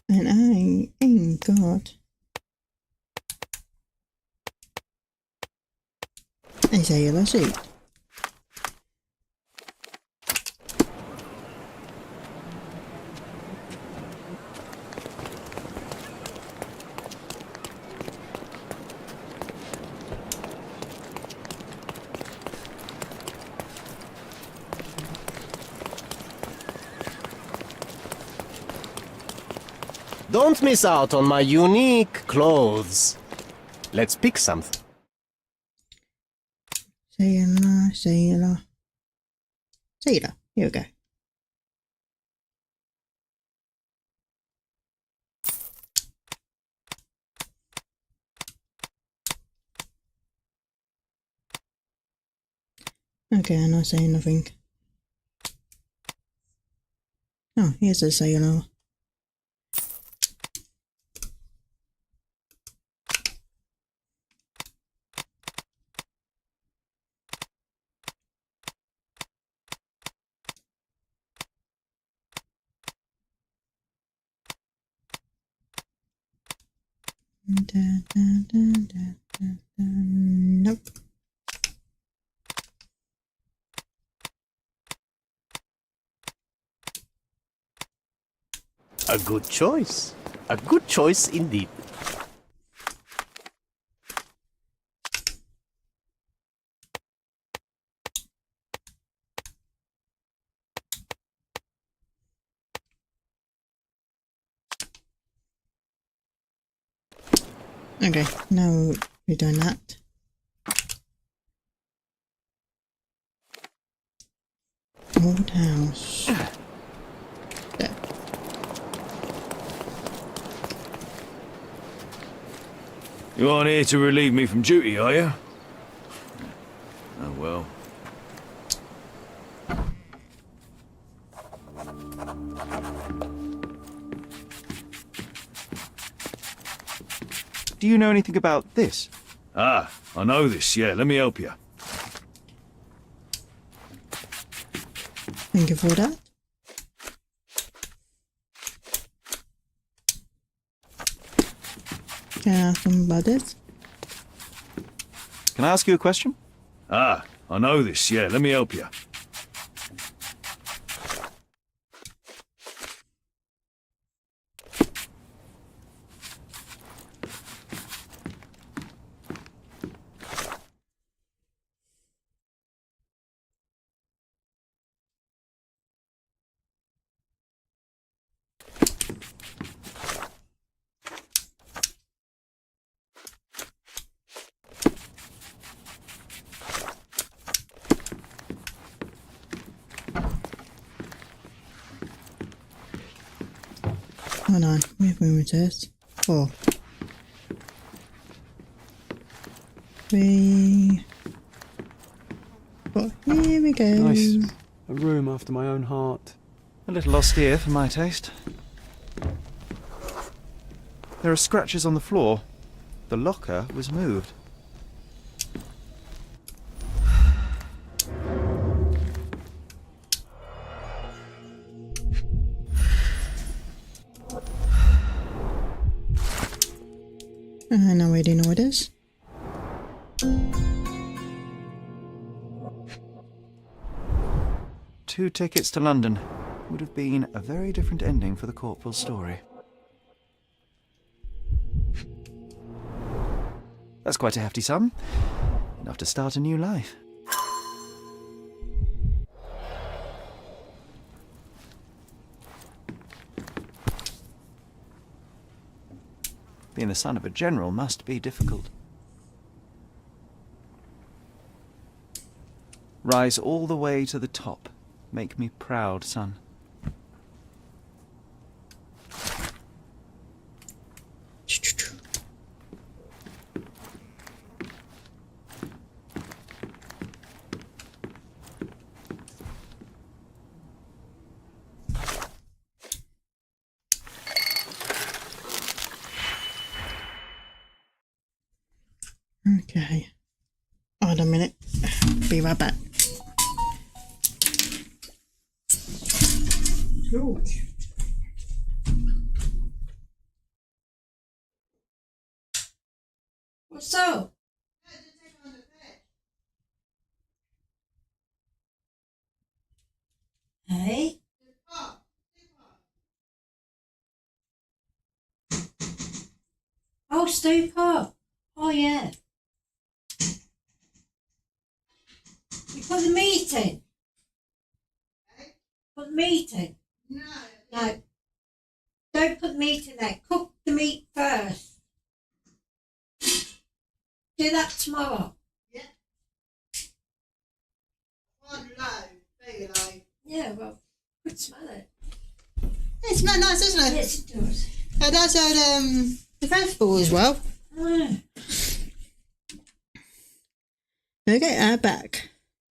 And I ain't got a sailor suit. Don't miss out on my unique clothes. Let's pick something. Sailor. Here we go. Okay, I'm not saying nothing. Oh, here's a sailor. Nope. A good choice. A good choice indeed. Okay, now we've done that. Old house. There. You aren't here to relieve me from duty, are you? Oh well. Do you know anything about this? Ah, I know this, yeah. Let me help you. Thank you for that. Can I ask them about this? Can I ask you a question? Ah, I know this, yeah. Let me help you. Hold on, which room is this? 4. 3. 4. Here we go. Nice. A room after my own heart. A little austere for my taste. There are scratches on the floor. The locker was moved. No waiting orders. Two tickets to London. Would have been a very different ending for the corporal's story. That's quite a hefty sum. Enough to start a new life. Being the son of a general must be difficult. Rise all the way to the top. Make me proud, son. Okay. Hold on a minute. Be right back. George. What's up? Hey? Oh, Stupa. Oh, yeah. You put the meat in? Put the meat in? No. Don't put meat in there. Cook the meat first. Do that tomorrow. Yeah. Yeah, well, could smell it. It smells nice, doesn't it? Yes, it does. That's the vegetable as well. Okay, back.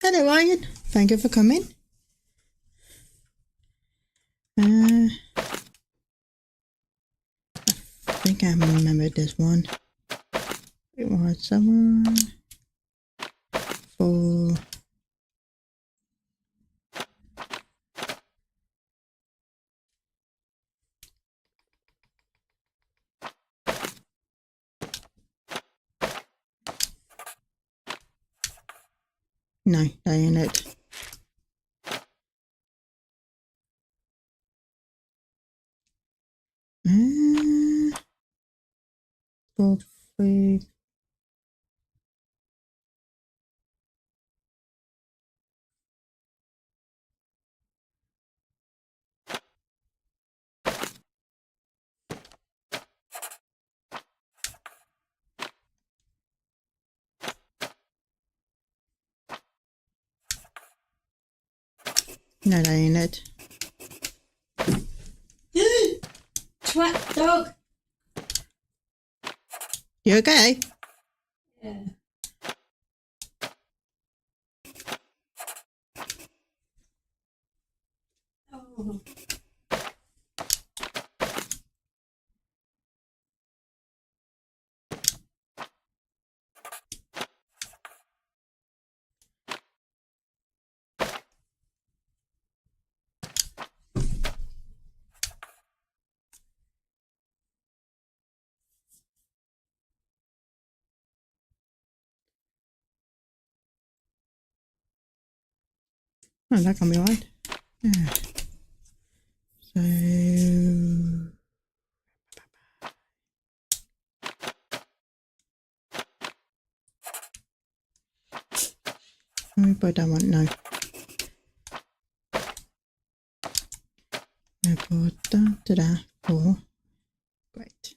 Hello, Ryan. Thank you for coming. I think I remembered this one. It was someone 4. No, that ain't it. For free. No, that ain't it. Twat dog. You okay? Yeah. Oh. Oh, that can be right. Yeah. So let me put that one. No. I put that to that. Oh, great.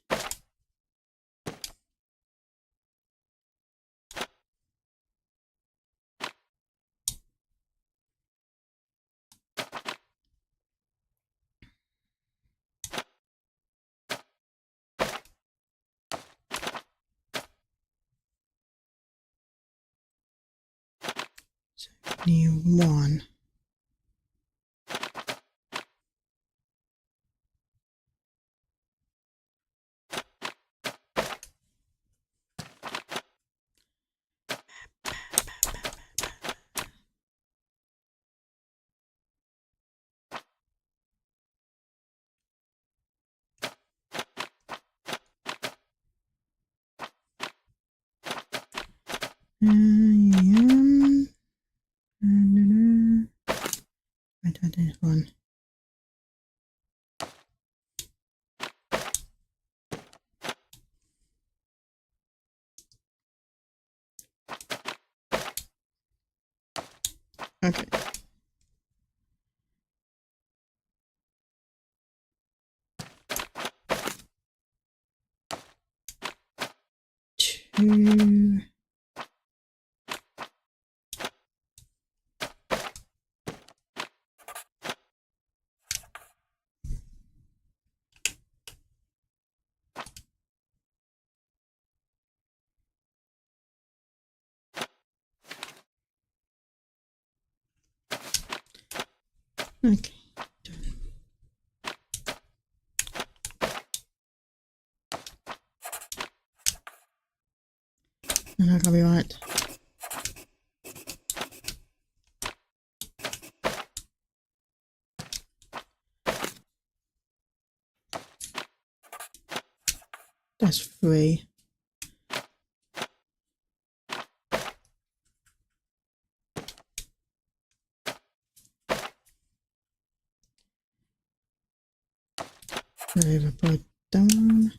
New one. I don't this one. Okay. Two. Okay. And I gotta be right. That's 3. Over put down.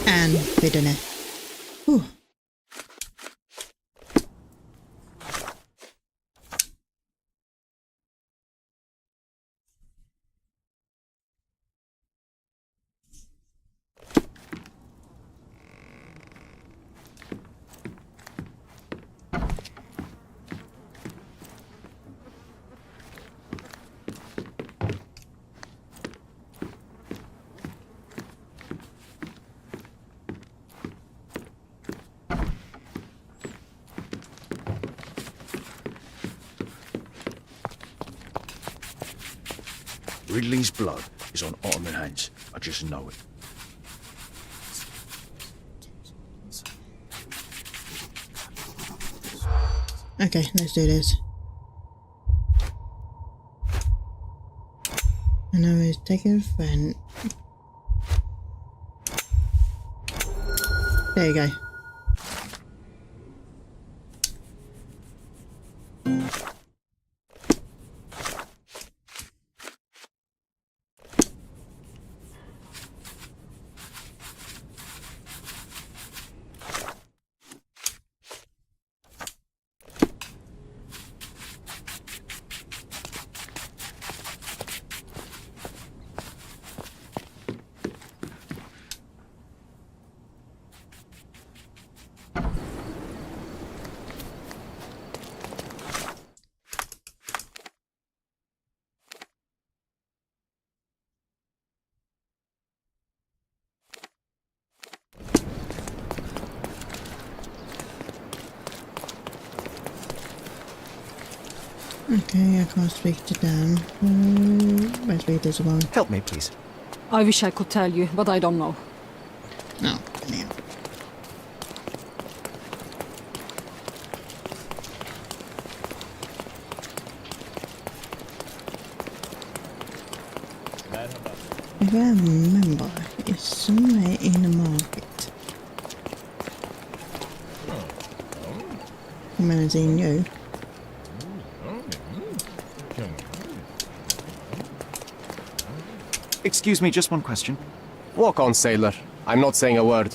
And hidden it. Whew. Ridley's blood is on Ottoman hands. I just know it. Okay, let's do this. And now we take a friend. There you go. Okay, I can't speak to them. Let's read this one. Help me, please. I wish I could tell you, but I don't know. No, yeah. If I remember, it's somewhere in the market. I'm gonna see you. Excuse me, just one question. Walk on, sailor. I'm not saying a word.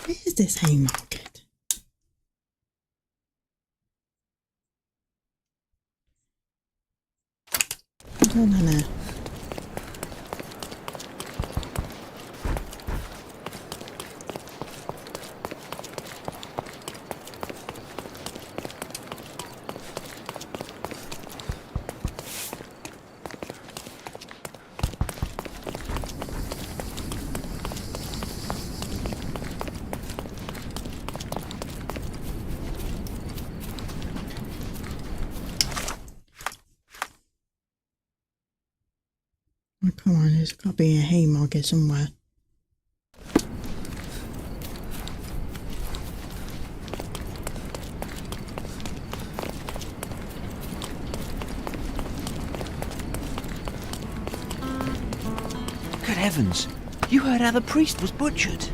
Where is this Haymarket? turn that now. Oh, come on, there's got to be a haymarket somewhere. Good heavens! You heard how the priest was butchered.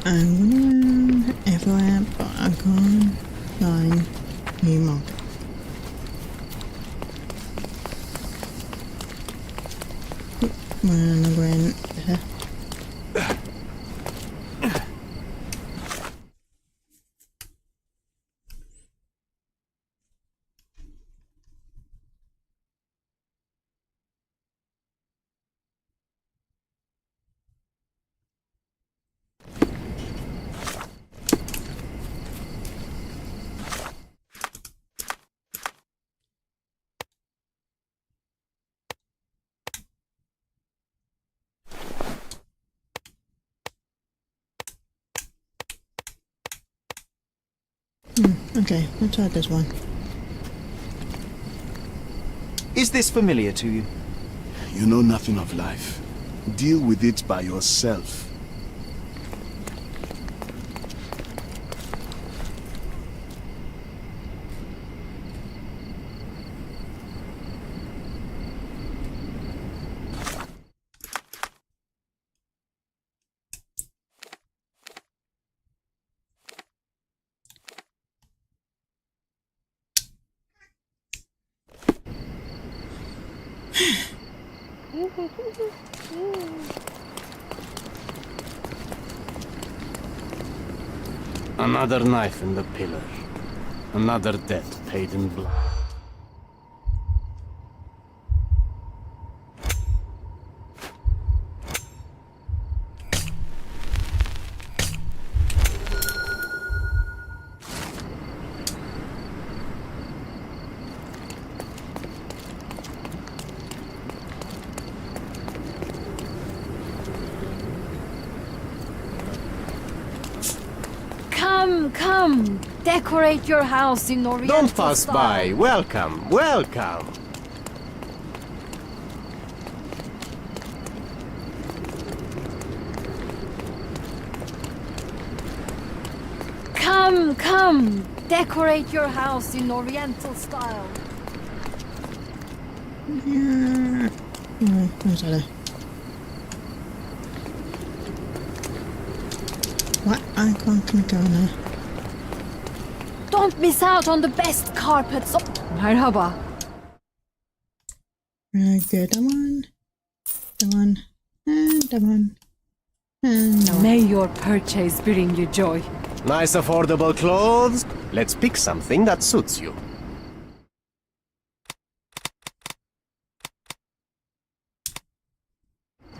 I'm gonna everywhere, but I can't find haymarket. Well, I'm going there. Okay, let's try this one. Is this familiar to you? You know nothing of life. Deal with it by yourself. Another knife in the pillar. Another debt paid in blood. Come, decorate your house in Oriental Don't pass style. by. Welcome, welcome. Come, decorate your house in Oriental style. Yeah. Where's that? What? I can't click on there. Don't miss out on the best carpets. Merhaba. Really good. That one, and that one, and that one. May your purchase bring you joy. Nice affordable clothes. Let's pick something that suits you.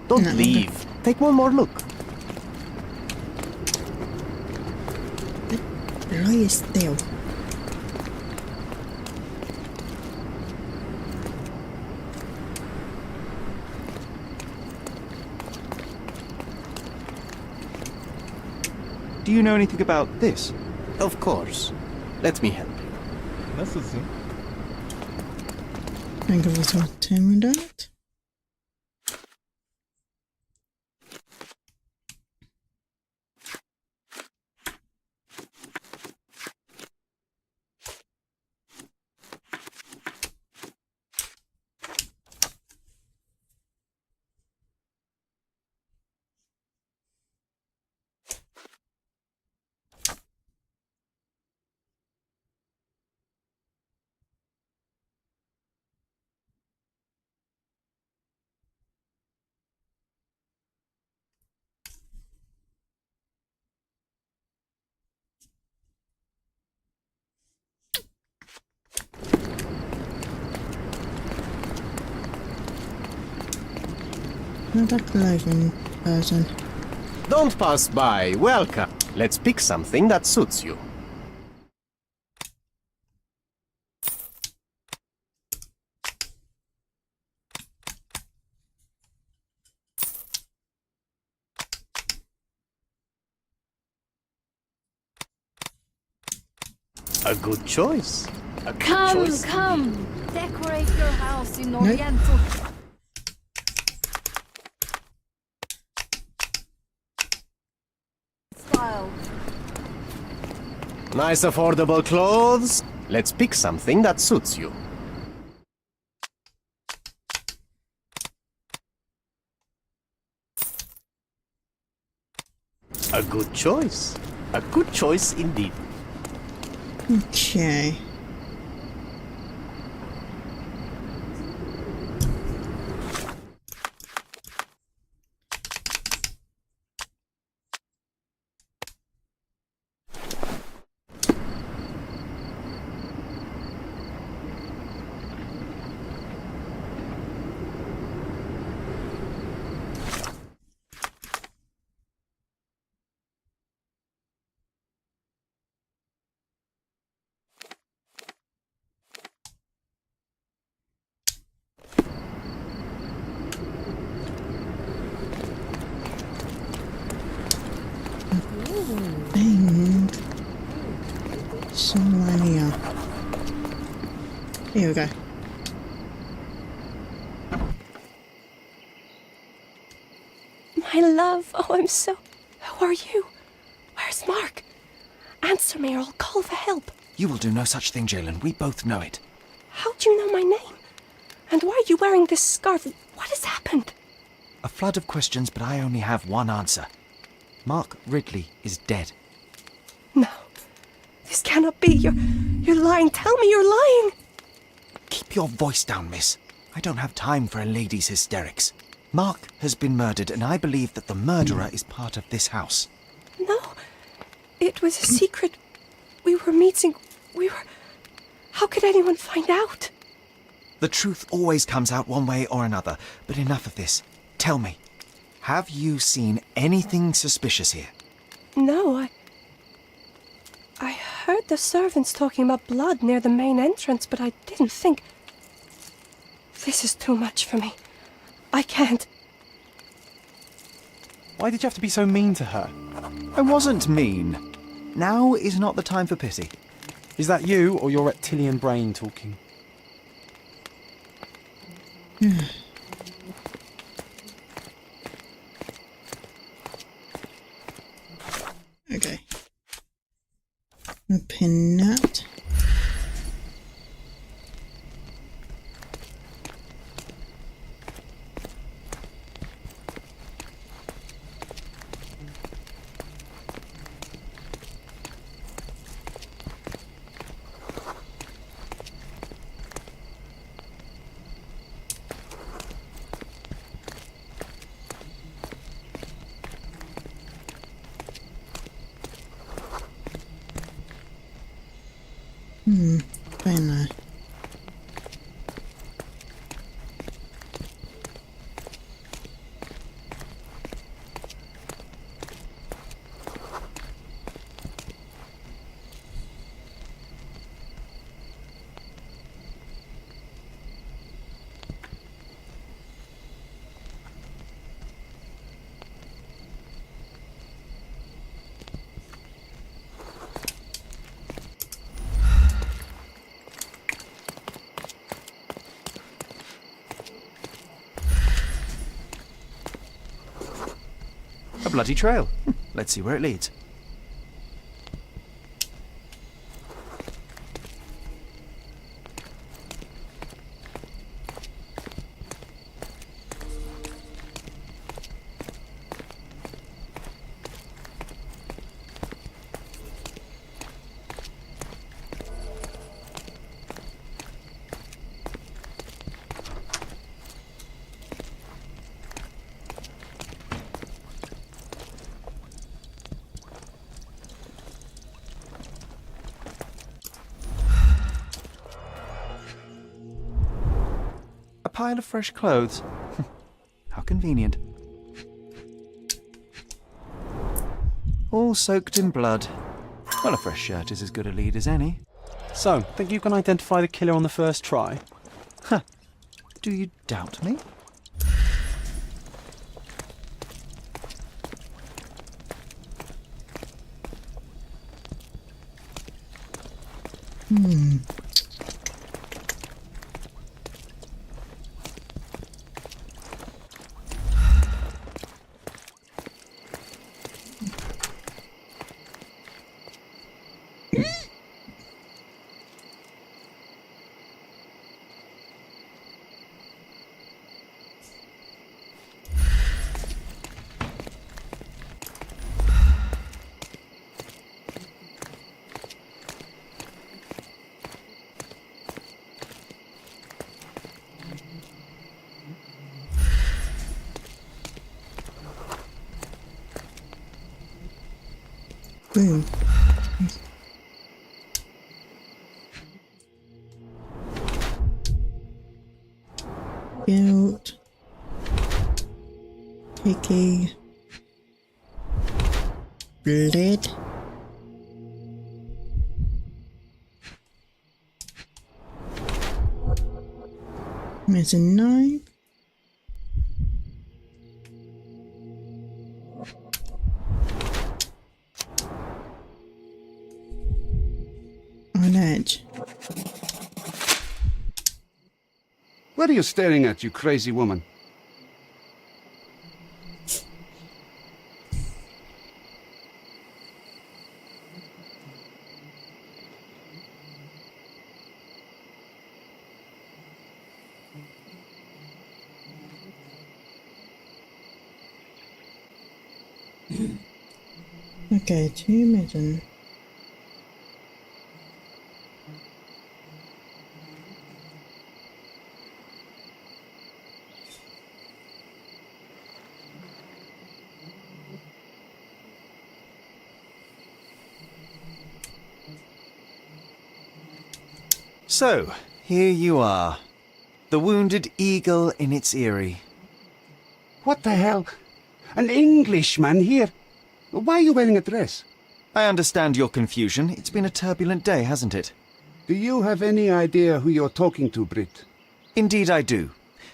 Don't leave. Take one more look. Lie still. Do you know anything about this? Of course. Let me help you. Nasılsın? Think of us what time with that. Not a clothing person. Don't pass by. Welcome. Let's pick something that suits you. A good choice. A good choice. Come. Decorate your house in Nope. Oriental style. Nice affordable clothes. Let's pick something that suits you. A good choice. A good choice indeed. Okay. And someone here. Here we go. My love, oh, I'm so... Who are you? Where's Mark? Answer me or I'll call for help. You will do no such thing, Jalen. We both know it. How do you know my name? And why are you wearing this scarf? What has happened? A flood of questions, but I only have one answer. Mark Ridley is dead. No, this cannot be. You're lying. Tell me you're lying. Keep your voice down, miss. I don't have time for a lady's hysterics. Mark has been murdered, and I believe that the murderer is part of this house. No, it was a secret. We were meeting. How could anyone find out? The truth always comes out one way or another, but enough of this. Tell me, have you seen anything suspicious here? No, I heard the servants talking about blood near the main entrance, but I didn't think... This is too much for me. I can't. Why did you have to be so mean to her? I wasn't mean. Now is not the time for pity. Is that you or your reptilian brain talking? Okay. Open that. Very nice. A bloody trail. Let's see where it leads. A pile of fresh clothes. How convenient. All soaked in blood. Well, a fresh shirt is as good a lead as any. So, think you can identify the killer on the first try? Huh. Do you doubt me? Boom. Guilt. Picky. Blood. There's a knife. On edge. What are you staring at, you crazy woman? Okay, 2 million. So, here you are. The wounded eagle in its eyrie. What the hell? An Englishman here? Why are you wearing a dress? I understand your confusion. It's been a turbulent day, hasn't it? Do you have any idea who you're talking to, Brit? Indeed I do.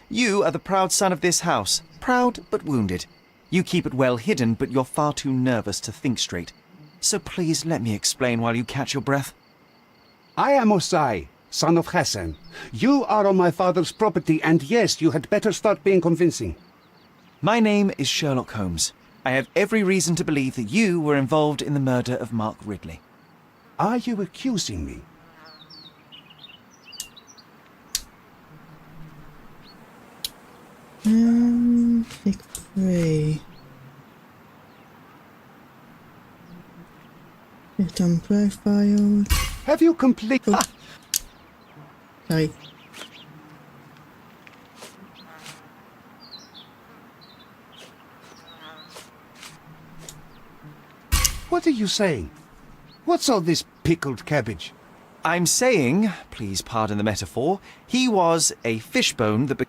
You are the proud son of this house. Proud, but wounded. You keep it well hidden, but you're far too nervous to think straight. So please let me explain while you catch your breath. I am Osai, son of Hassan. You are on my father's property, and yes, you had better start being convincing. My name is Sherlock Holmes. I have every reason to believe that you were involved in the murder of Mark Ridley. Are you accusing me? Pick 3. Click on profile. Have you completed? Oh. Sorry. What are you saying? What's all this pickled cabbage? I'm saying, please pardon the metaphor, he was a fishbone that...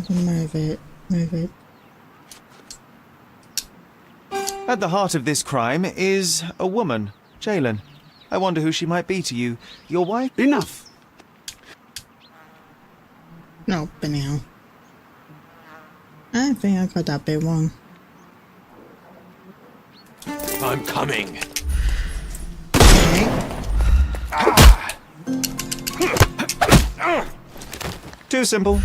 Move it. Move it. At the heart of this crime is a woman, Jalen. I wonder who she might be to you. Your wife? Enough! No, but now. I think I got that bit wrong. I'm coming. Too simple.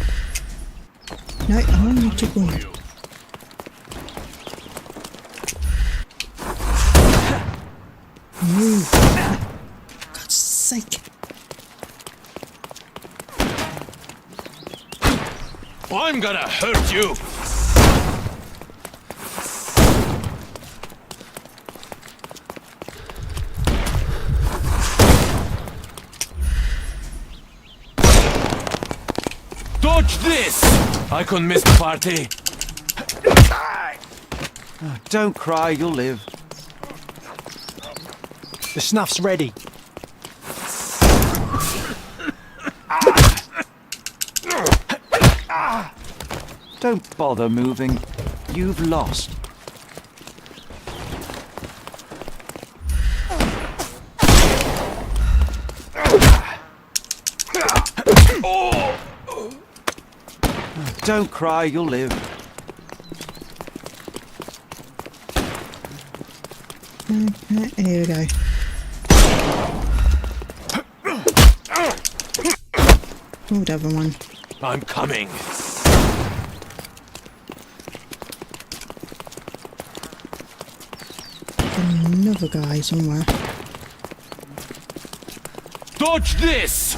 No, I want you to go. Move. For God's sake. I'm gonna hurt you. Dodge this! I couldn't miss the party. Don't cry, you'll live. The snuff's ready. Don't bother moving. You've lost. Don't cry, you'll live. Here we go. Oh, the other one. I'm coming. Another guy somewhere. Dodge this!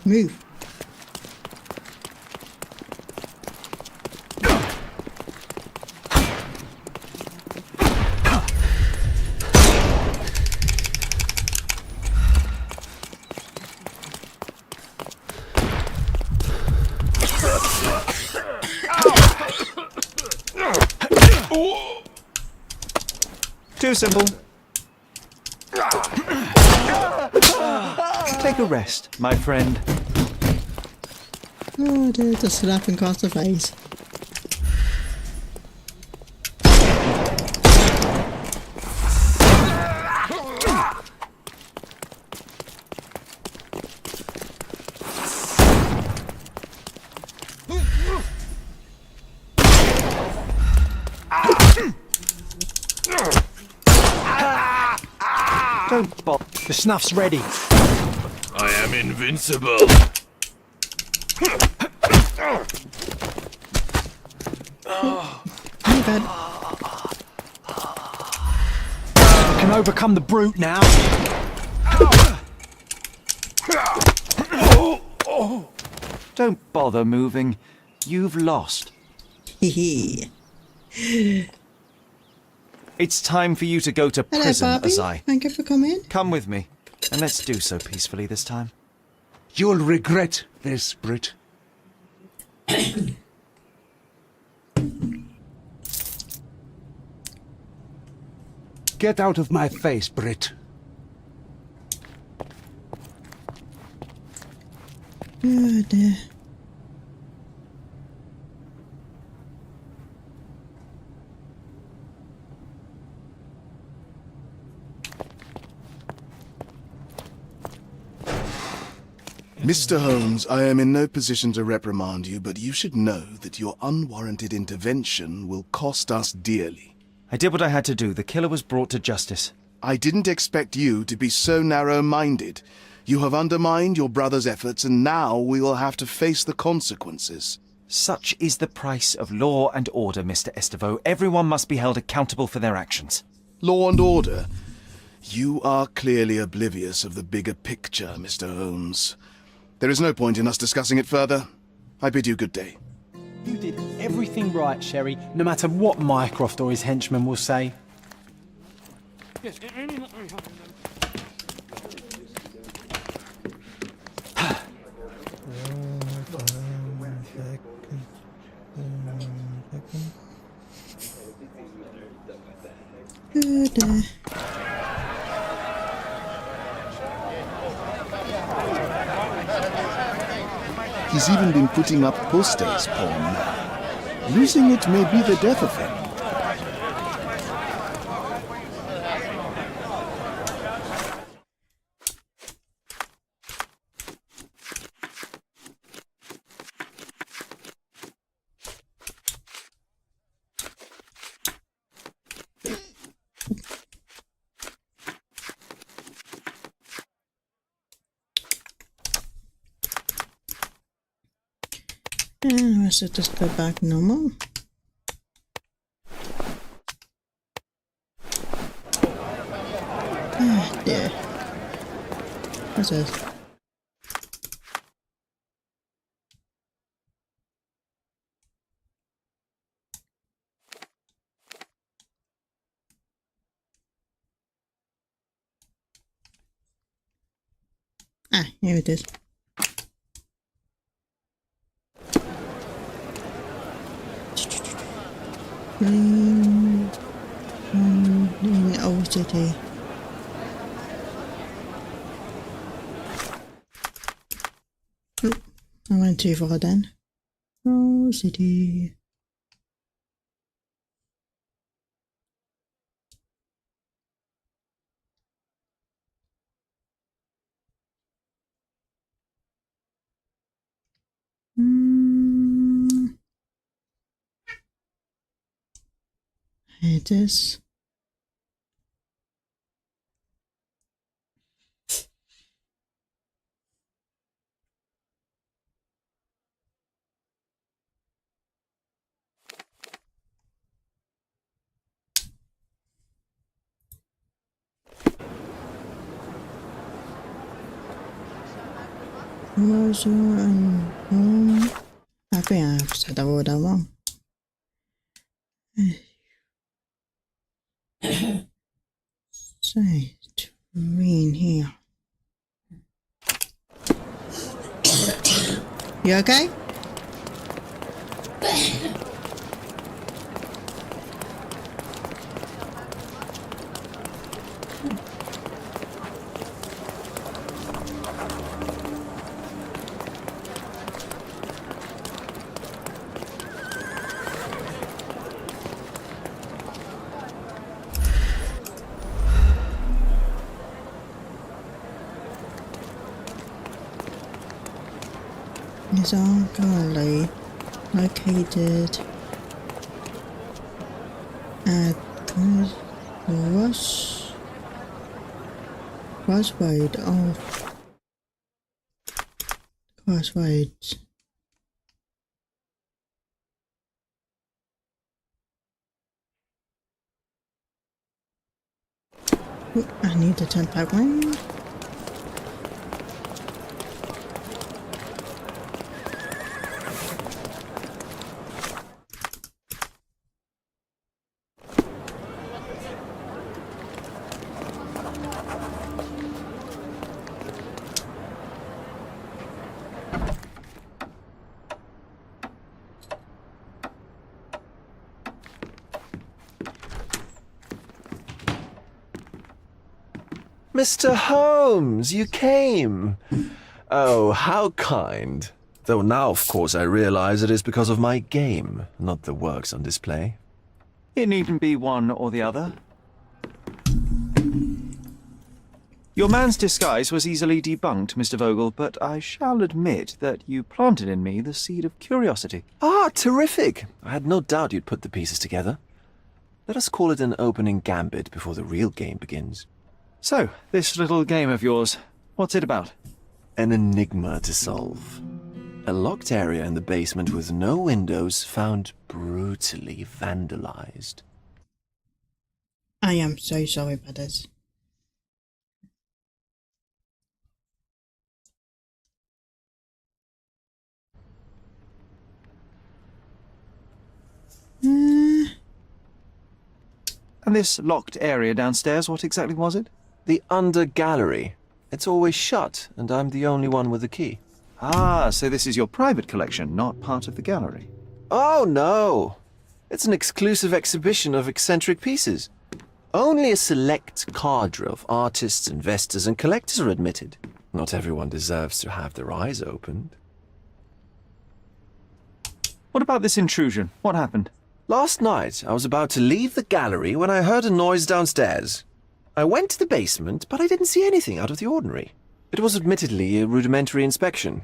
Move. Too simple. Take a rest, my friend. Oh dear, just slapping across the face. Don't bother. The snuff's ready. I am invincible. My bad. Can overcome the brute now. Don't bother moving. You've lost. Hehe. It's time for you to go to Hello, prison, Barbie. Azai. Thank you for coming. Come with me, and let's do so peacefully this time. You'll regret this, Brit. Get out of my face, Brit. Oh dear. Mr. Holmes, I am in no position to reprimand you, but you should know that your unwarranted intervention will cost us dearly. I did what I had to do. The killer was brought to justice. I didn't expect you to be so narrow-minded. You have undermined your brother's efforts, and now we will have to face the consequences. Such is the price of law and order, Mr. Estevaux. Everyone must be held accountable for their actions. Law and order? You are clearly oblivious of the bigger picture, Mr. Holmes. There is no point in us discussing it further. I bid you good day. You did everything right, Sherry, no matter what Mycroft or his henchmen will say. Yes, any not very helpful. Oh dear. He's even been putting up posters, poor man. Losing it may be the death of him. And I should just go back normal. Ah, dear. What's this? Ah, here it is. Clean in old city. Oh, I went too far then. Old city. Here it is. I think I've said that word wrong. So, green here. You okay? Is currently located at crossroads. Ooh, I need to turn back around. Mr. Holmes, you came. Oh, how kind. Though now, of course, I realize it is because of my game, not the works on display. It needn't be one or the other. Your man's disguise was easily debunked, Mr. Vogel, but I shall admit that you planted in me the seed of curiosity. Ah, terrific! I had no doubt you'd put the pieces together. Let us call it an opening gambit before the real game begins. So, this little game of yours, what's it about? An enigma to solve. A locked area in the basement with no windows found brutally vandalized. I am so sorry about this. And this locked area downstairs, what exactly was it? The under gallery. It's always shut, and I'm the only one with the key. Ah, so this is your private collection, not part of the gallery. Oh, no. It's an exclusive exhibition of eccentric pieces. Only a select cadre of artists, investors, and collectors are admitted. Not everyone deserves to have their eyes opened. What about this intrusion? What happened? Last night, I was about to leave the gallery when I heard a noise downstairs. I went to the basement, but I didn't see anything out of the ordinary. It was admittedly a rudimentary inspection.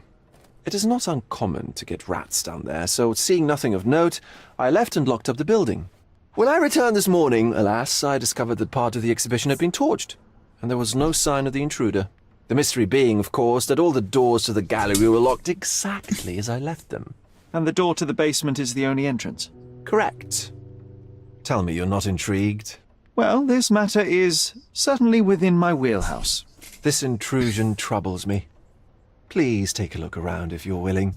It is not uncommon to get rats down there, so seeing nothing of note, I left and locked up the building. When I returned this morning, alas, I discovered that part of the exhibition had been torched, and there was no sign of the intruder. The mystery being, of course, that all the doors to the gallery were locked exactly as I left them. And the door to the basement is the only entrance? Correct. Tell me you're not intrigued. Well, this matter is certainly within my wheelhouse. This intrusion troubles me. Please take a look around if you're willing.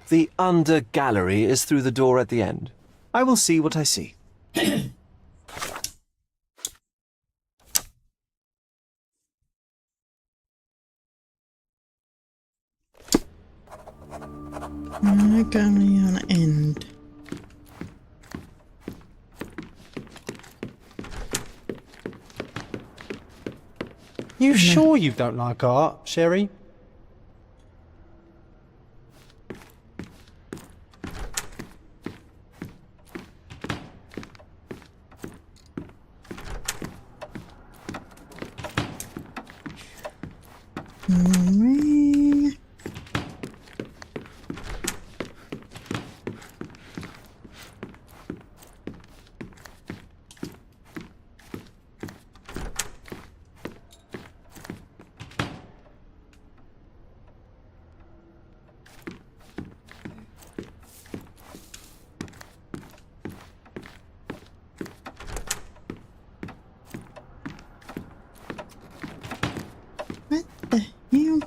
The under gallery is through the door at the end. I will see what I see. Gallery on end. You sure you don't like art, Sherry? Ring. What the hell?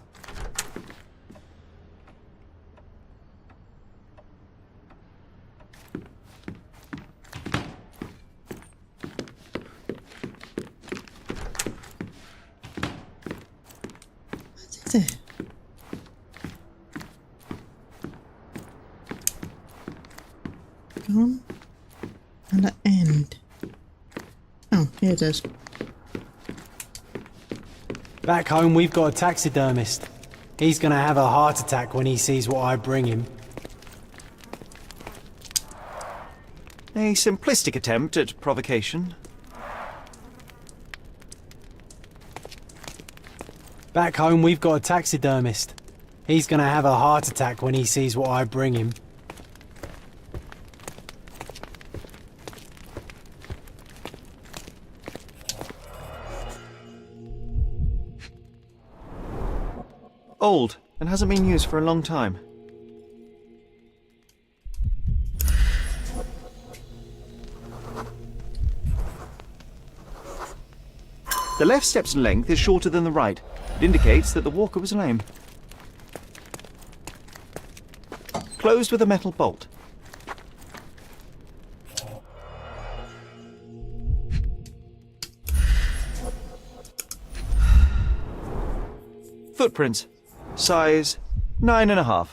What is it? Gone and the end. Oh, here it is. Back home, we've got a taxidermist. He's gonna have a heart attack when he sees what I bring him. A simplistic attempt at provocation. Back home, we've got a taxidermist. He's gonna have a heart attack when he sees what I bring him. Old, and hasn't been used for a long time. The left step's length is shorter than the right. It indicates that the walker was lame. Closed with a metal bolt. Footprints. Size 9.5.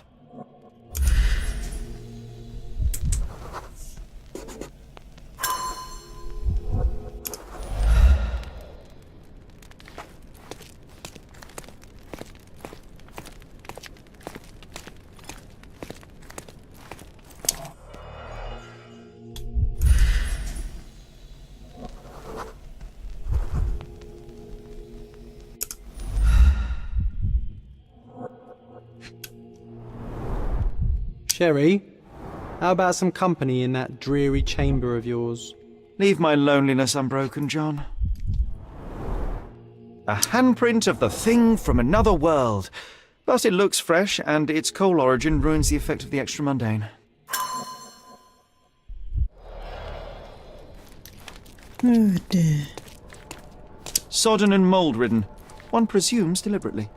Sherry, how about some company in that dreary chamber of yours? Leave my loneliness unbroken, John. A handprint of the thing from another world. But it looks fresh, and its coal origin ruins the effect of the extra mundane. Oh dear. Sodden and mould-ridden. One presumes deliberately.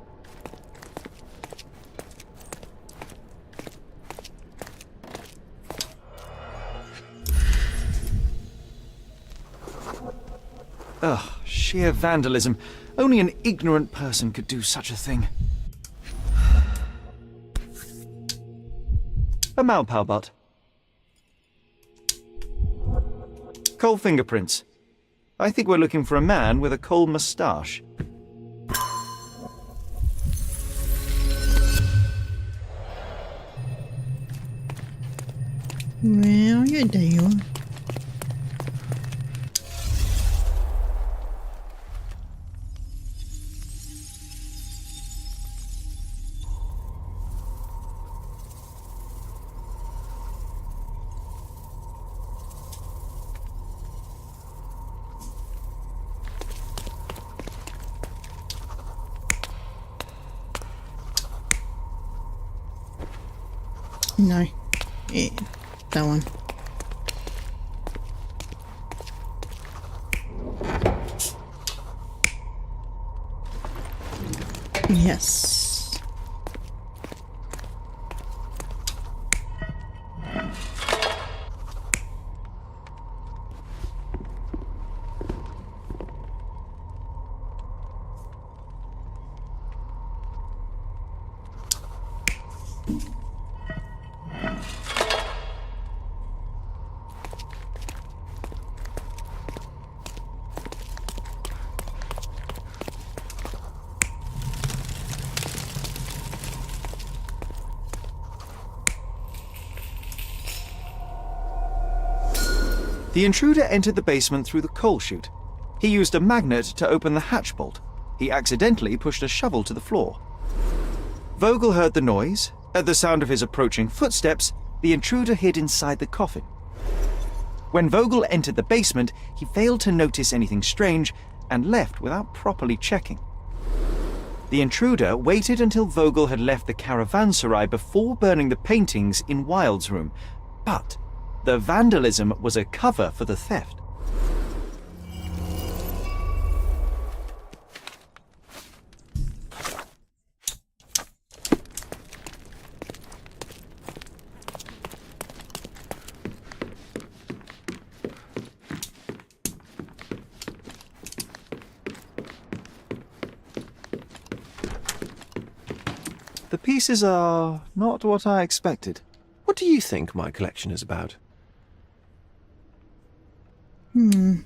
Ugh, sheer vandalism. Only an ignorant person could do such a thing. A Maupau butt. Coal fingerprints. I think we're looking for a man with a coal moustache. Well, yeah, there you are. No. Yeah, that one. Yes. The intruder entered the basement through the coal chute. He used a magnet to open the hatch bolt. He accidentally pushed a shovel to the floor. Vogel heard the noise. At the sound of his approaching footsteps, the intruder hid inside the coffin. When Vogel entered the basement, he failed to notice anything strange and left without properly checking. The intruder waited until Vogel had left the caravanserai before burning the paintings in Wilde's room, but the vandalism was a cover for the theft. The pieces are not what I expected. What do you think my collection is about? And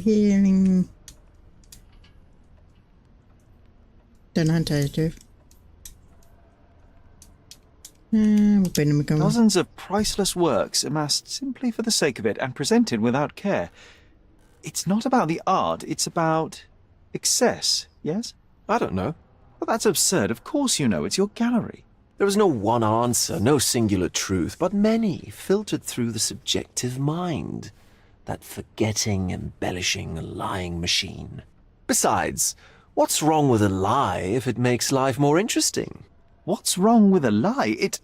hearing. Don't know, to tell you the truth. Dozens of priceless works amassed simply for the sake of it and presented without care. It's not about the art, it's about excess, yes? I don't know. Well, that's absurd. Of course you know. It's your gallery. There is no one answer, no singular truth, but many filtered through the subjective mind. That forgetting, embellishing, lying machine. Besides, what's wrong with a lie if it makes life more interesting? What's wrong with a lie? It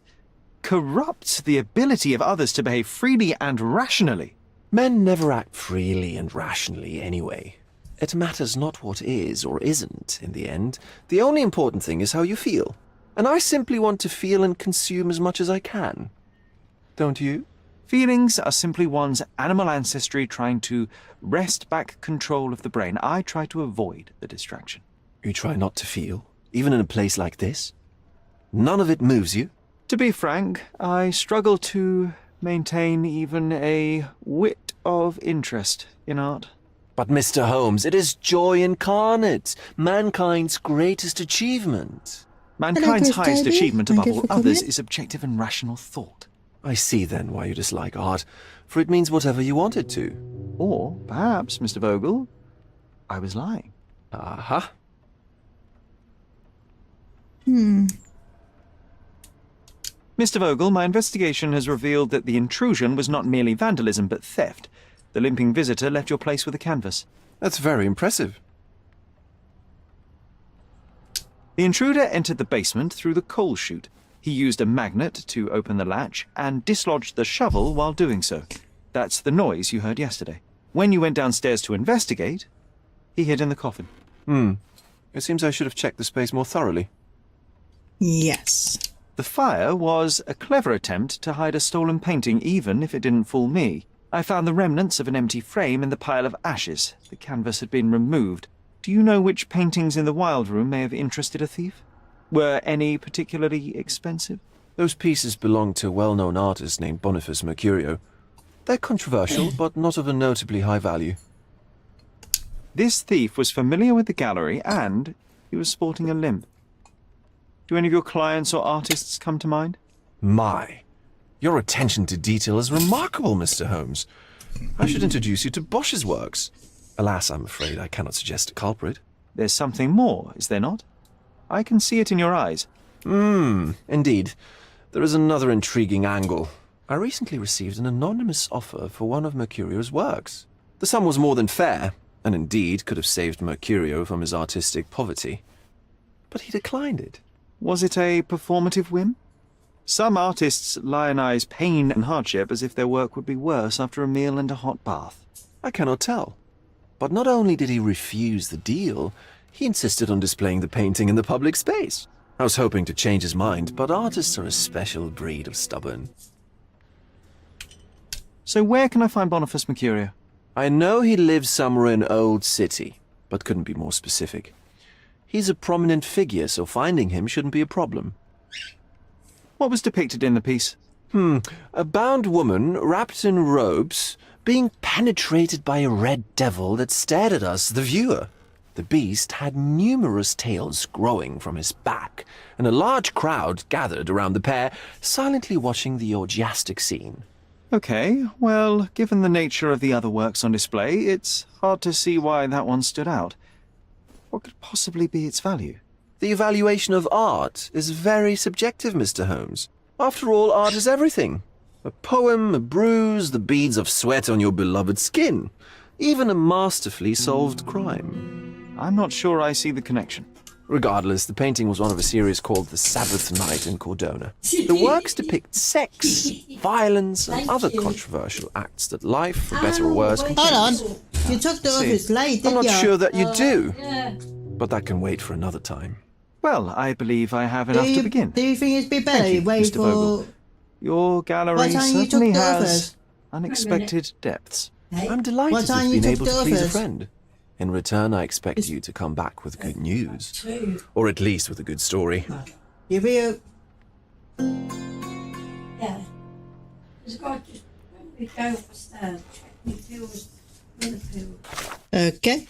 corrupts the ability of others to behave freely and rationally. Men never act freely and rationally anyway. It matters not what is or isn't in the end. The only important thing is how you feel. And I simply want to feel and consume as much as I can. Don't you? Feelings are simply one's animal ancestry trying to wrest back control of the brain. I try to avoid the distraction. You try not to feel, even in a place like this? None of it moves you? To be frank, I struggle to maintain even a whit of interest in art. But Mr. Holmes, it is joy incarnate, mankind's greatest achievement. Mankind's highest achievement above all others is objective and rational thought. I see then why you dislike art, for it means whatever you want it to. Or perhaps, Mr. Vogel, I was lying. Aha. Mr. Vogel, my investigation has revealed that the intrusion was not merely vandalism, but theft. The limping visitor left your place with a canvas. That's very impressive. The intruder entered the basement through the coal chute. He used a magnet to open the latch and dislodged the shovel while doing so. That's the noise you heard yesterday. When you went downstairs to investigate, he hid in the coffin. It seems I should have checked the space more thoroughly. Yes. The fire was a clever attempt to hide a stolen painting, even if it didn't fool me. I found the remnants of an empty frame in the pile of ashes. The canvas had been removed. Do you know which paintings in the Wilde room may have interested a thief? Were any particularly expensive? Those pieces belong to a well-known artist named Boniface Mercurio. They're controversial, but not of a notably high value. This thief was familiar with the gallery, and he was sporting a limp. Do any of your clients or artists come to mind? My, your attention to detail is remarkable, Mr. Holmes. I should introduce you to Bosch's works. Alas, I'm afraid I cannot suggest a culprit. There's something more, is there not? I can see it in your eyes. Indeed. There is another intriguing angle. I recently received an anonymous offer for one of Mercurio's works. The sum was more than fair, and indeed could have saved Mercurio from his artistic poverty. But he declined it. Was it a performative whim? Some artists lionize pain and hardship as if their work would be worse after a meal and a hot bath. I cannot tell. But not only did he refuse the deal, he insisted on displaying the painting in the public space. I was hoping to change his mind, but artists are a special breed of stubborn. So where can I find Boniface Mercurio? I know he lives somewhere in Old City, but couldn't be more specific. He's a prominent figure, so finding him shouldn't be a problem. What was depicted in the piece? A bound woman, wrapped in robes, being penetrated by a red devil that stared at us, the viewer. The beast had numerous tails growing from his back, and a large crowd gathered around the pair, silently watching the orgiastic scene. Okay, well, given the nature of the other works on display, it's hard to see why that one stood out. What could possibly be its value? The evaluation of art is very subjective, Mr. Holmes. After all, art is everything. A poem, a bruise, the beads of sweat on your beloved skin. Even a masterfully solved crime. I'm not sure I see the connection. Regardless, the painting was one of a series called The Sabbath Night in Cordona. The works depict sex, violence, and other controversial acts that life, for better or worse, Hold on. You took the office late, I'm didn't not you? sure that you do, but that can wait for another time. Well, I believe I have enough to begin. Do you think it'd be better Thank you, wait Mr. for... Vogel. Your What gallery time you certainly took the has office? unexpected depths. I'm delighted What to time have you been took able to the please a office? friend. In return, I expect you to come back with good news. Or at least with a good story. You feel... Yeah. There's a guy just when we go upstairs, check me pills in the pill. Okay.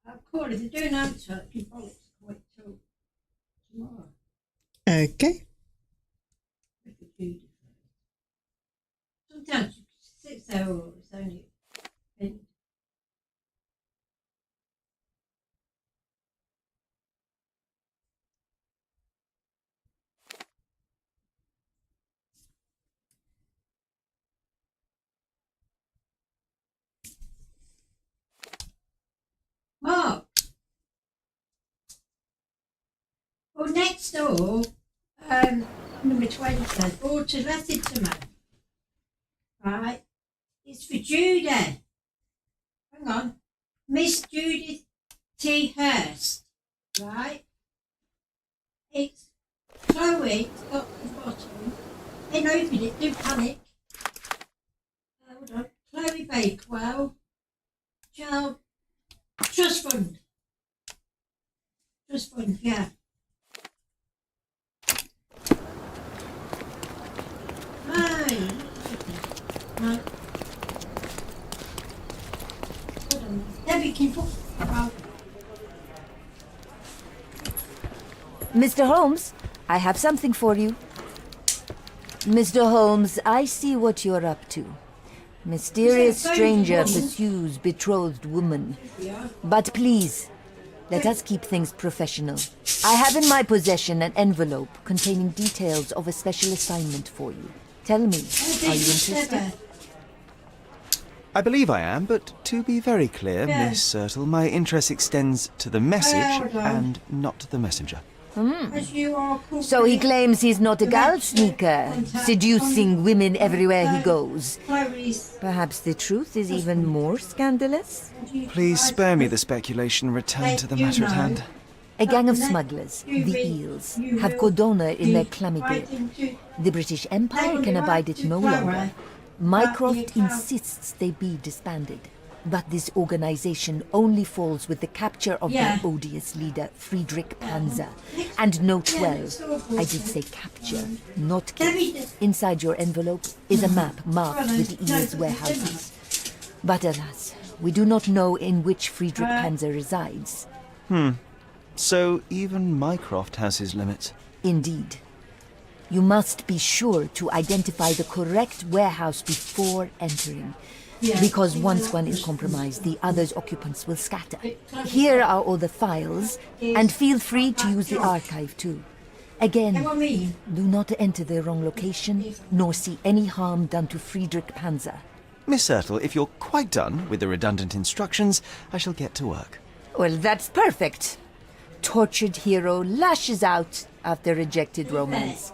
Of course, if you do an answer, you bollocks quite till tomorrow. Okay. If you do sometimes you 6 hours, it's only in. Mark. Well, next door, number 20, bought a letter to me. Right? It's for Judy. Hang on. Miss Judith T. Hurst. Right? It's Chloe, it's got the bottom. Then open it, don't panic. Hold on. Chloe Bakewell. Child Trust Fund. Trust Fund, yeah. Right. Right. Hold on. Debbie, can you put... Well, Mr. Holmes, I have something for you. Mr. Holmes, I see what you're up to. Mysterious stranger pursues betrothed woman. But please, let us keep things professional. I have in my possession an envelope containing details of a special assignment for you. Tell me, are you interested? I believe I am, but to be very clear, Miss Sertle, my interest extends to the message and not the messenger. So he claims he's not a gal sneaker, seducing women everywhere he goes. Perhaps the truth is even more scandalous? Please spare me the speculation and return to the matter at hand. A gang of smugglers, the Eels, have Cordona in their clammy grip. The British Empire can abide it no longer. Mycroft insists they be disbanded. But this organization only falls with the capture of their odious leader, Friedrich Panzer. And note well, I did say capture, not kill. Inside your envelope is a map marked with the Eels' warehouses. But alas, we do not know in which Friedrich Panzer resides. So even Mycroft has his limits. Indeed. You must be sure to identify the correct warehouse before entering. Because once one is compromised, the other's occupants will scatter. Here are all the files, and feel free to use the archive too. Again, do not enter the wrong location, nor see any harm done to Friedrich Panzer. Miss Sertle, if you're quite done with the redundant instructions, I shall get to work. Well, that's perfect. Tortured hero lashes out after rejected romance.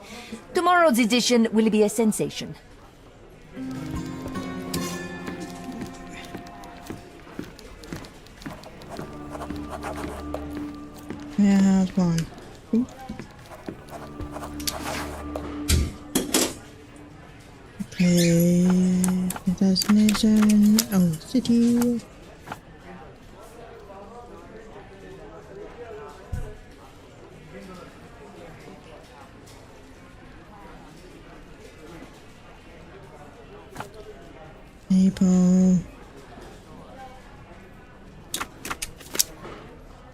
Tomorrow's edition will be a sensation. Warehouse 1. Ooh. Okay, destination. Oh, city. People.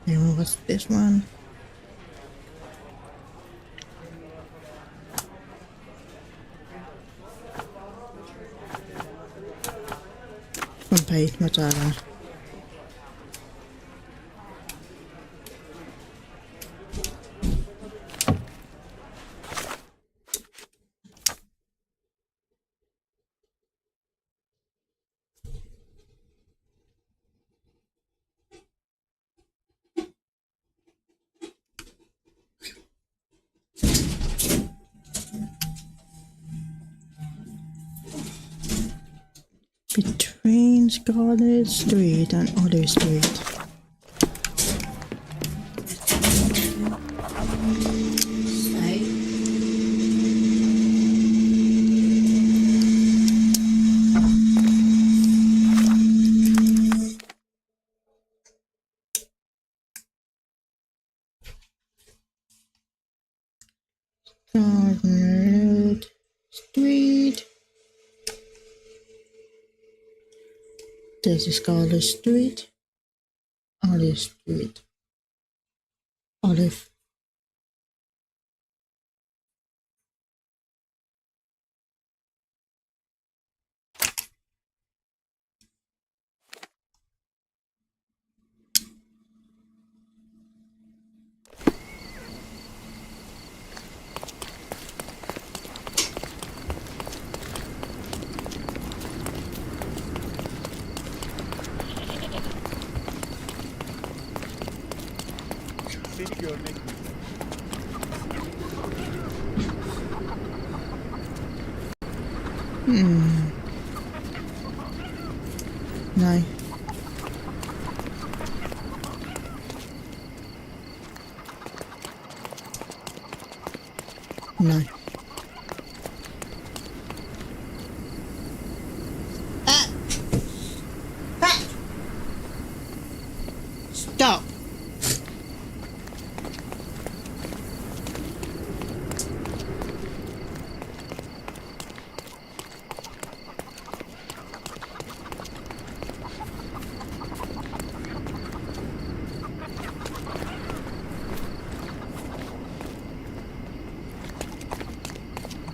And what's this one? Front page, what's that one? Between Scarlet Street and Other Street. Scarlet Street. This is Scarlet Street. Olive Street. Olive. No. No. Stop.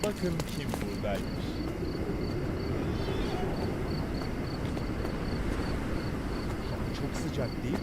Bakın kim buradaymış. Çok sıcak değil mi?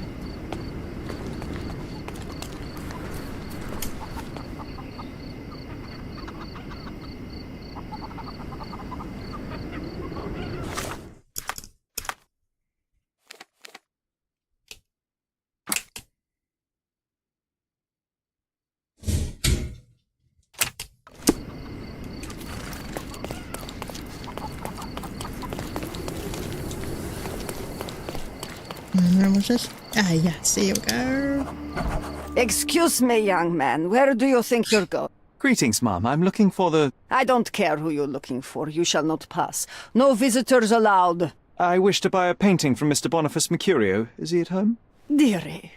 Where was this? Ah, yes, here we go. Excuse me, young man. Where do you think you're going? Greetings, ma'am. I'm looking for the... I don't care who you're looking for. You shall not pass. No visitors allowed. I wish to buy a painting from Mr. Boniface Mercurio. Is he at home? Dearie,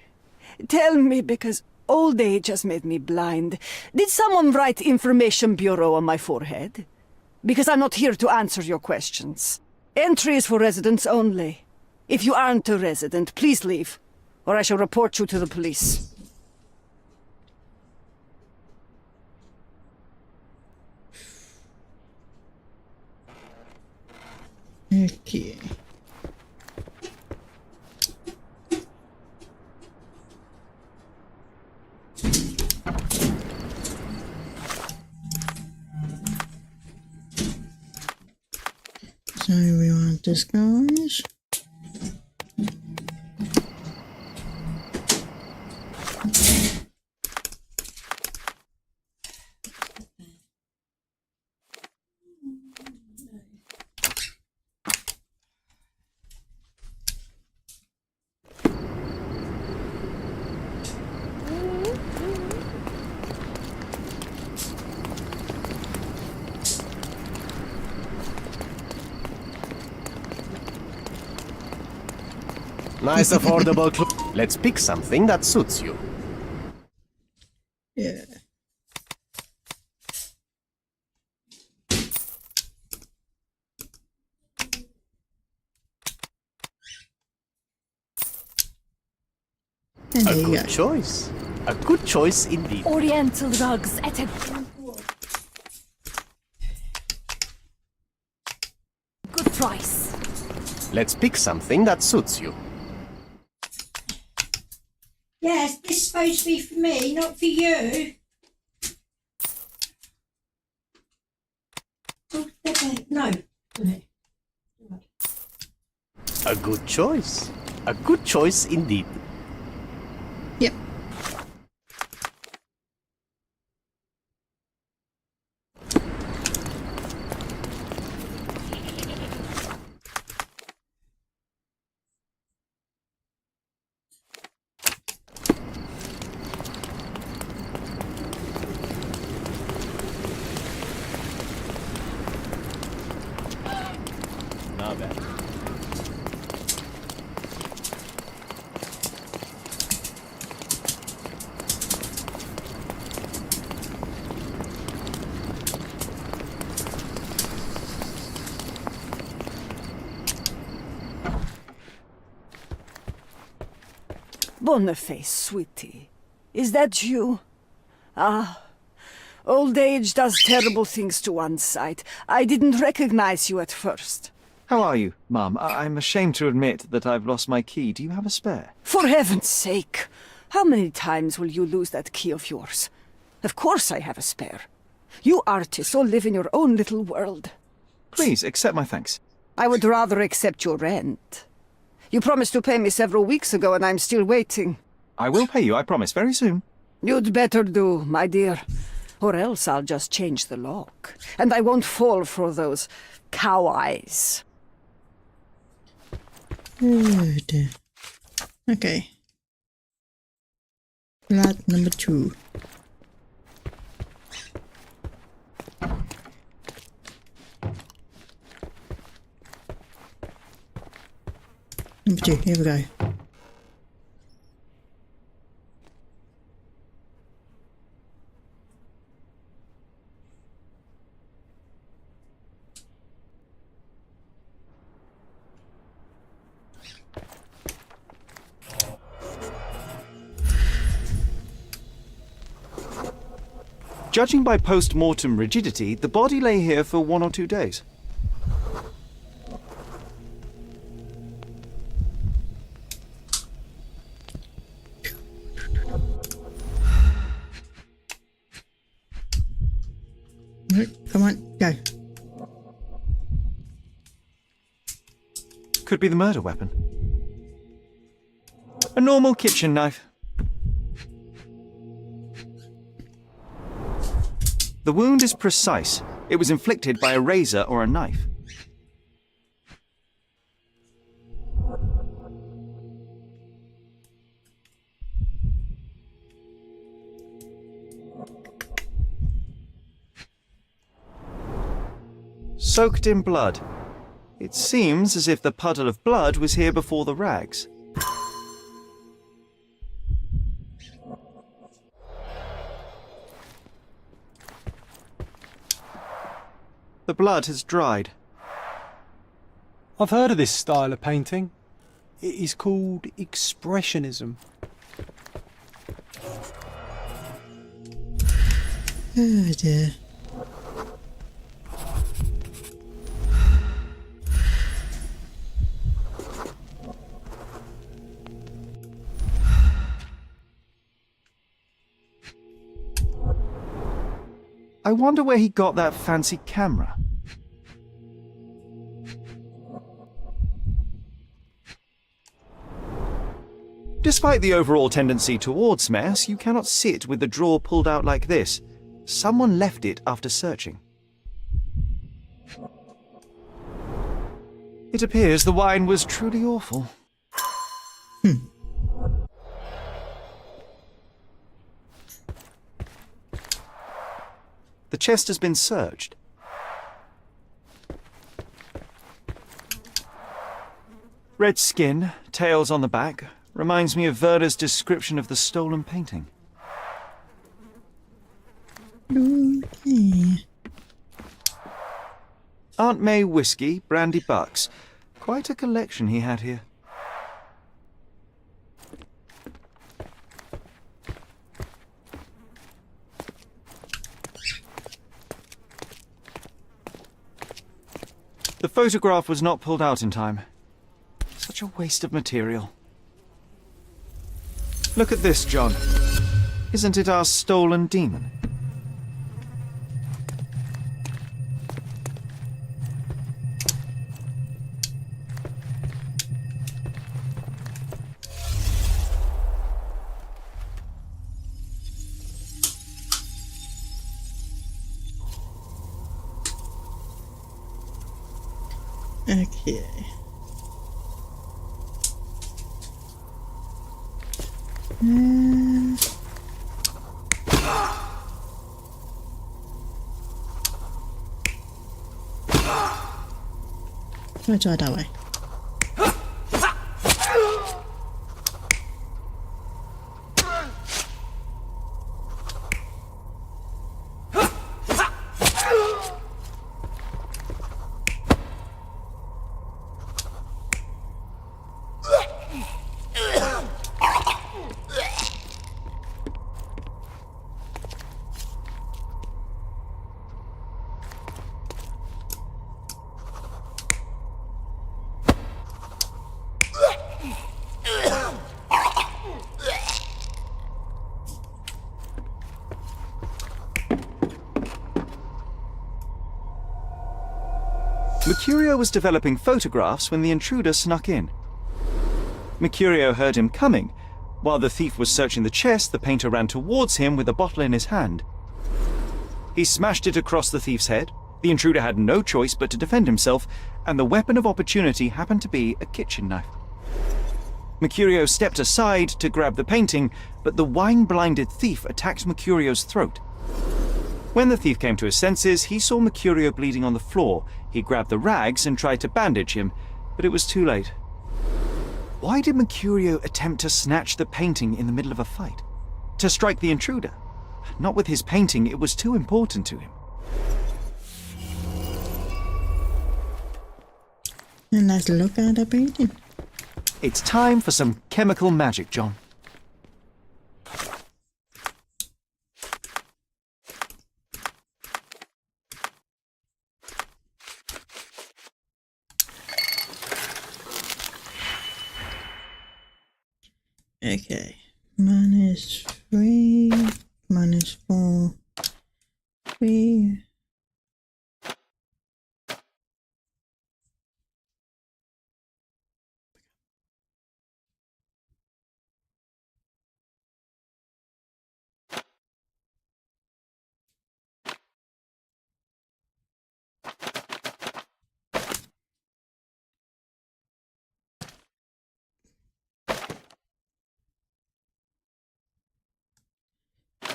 tell me, because old age has made me blind. Did someone write Information Bureau on my forehead? Because I'm not here to answer your questions. Entry is for residents only. If you aren't a resident, please leave, or I shall report you to the police. Okay. So we want this guys. Nice affordable Let's pick something that suits you. Yeah. And A there you good go. choice. A good choice indeed. Oriental rugs at a good price. Let's pick something that suits you. Yes, this is supposed to be for me, not for you. Oh, no. A good choice. A good choice indeed. Yep. Now then. Boniface, sweetie. Is that you? Ah, old age does terrible things to one's sight. I didn't recognize you at first. How are you, Mum? I'm ashamed to admit that I've lost my key. Do you have a spare? For heaven's sake! How many times will you lose that key of yours? Of course I have a spare. You artists all live in your own little world. Please, accept my thanks. I would rather accept your rent. You promised to pay me several weeks ago, and I'm still waiting. I will pay you, I promise, very soon. You'd better do, my dear. Or else I'll just change the lock. And I won't fall for those cow eyes. Good. Okay. Flat number 2. Number 2, here we go. Judging by post-mortem rigidity, the body lay here for 1 or 2 days. Come on, go. Could be the murder weapon. A normal kitchen knife. The wound is precise. It was inflicted by a razor or a knife. Soaked in blood. It seems as if the puddle of blood was here before the rags. The blood has dried. I've heard of this style of painting. It is called Expressionism. Oh dear. I wonder where he got that fancy camera. Despite the overall tendency towards mess, you cannot sit with the drawer pulled out like this. Someone left it after searching. It appears the wine was truly awful. The chest has been searched. Red skin, Tails on the back reminds me of Werder's description of the stolen painting. Okay. Aunt May whiskey, brandy bucks. Quite a collection he had here. The photograph was not pulled out in time. Such a waste of material. Look at this, John. Isn't it our stolen demon? Okay. I'll try that way. Mercurio was developing photographs when the intruder snuck in. Mercurio heard him coming. While the thief was searching the chest, the painter ran towards him with a bottle in his hand. He smashed it across the thief's head. The intruder had no choice but to defend himself, and the weapon of opportunity happened to be a kitchen knife. Mercurio stepped aside to grab the painting, but the wine-blinded thief attacked Mercurio's throat. When the thief came to his senses, he saw Mercurio bleeding on the floor. He grabbed the rags and tried to bandage him, but it was too late. Why did Mercurio attempt to snatch the painting in the middle of a fight? To strike the intruder? Not with his painting, it was too important to him. And let's look at the painting. It's time for some chemical magic, John. Okay. -3, -4, 3.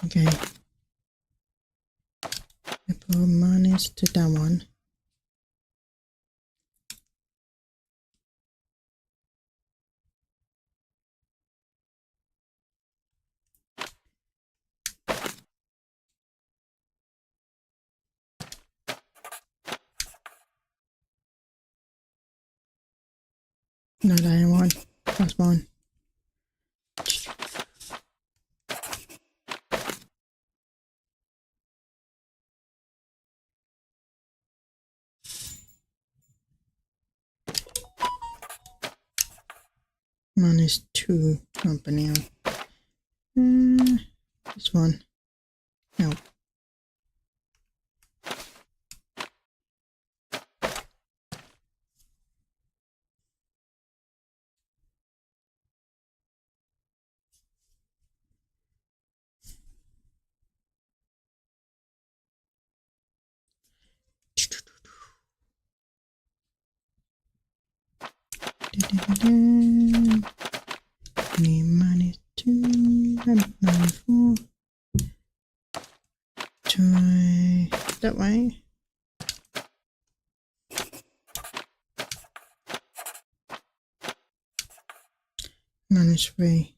Okay. I put minus to that one. No, that ain't one. That's one. -2 company. This one. No. -2 and -4. Try that way. -3.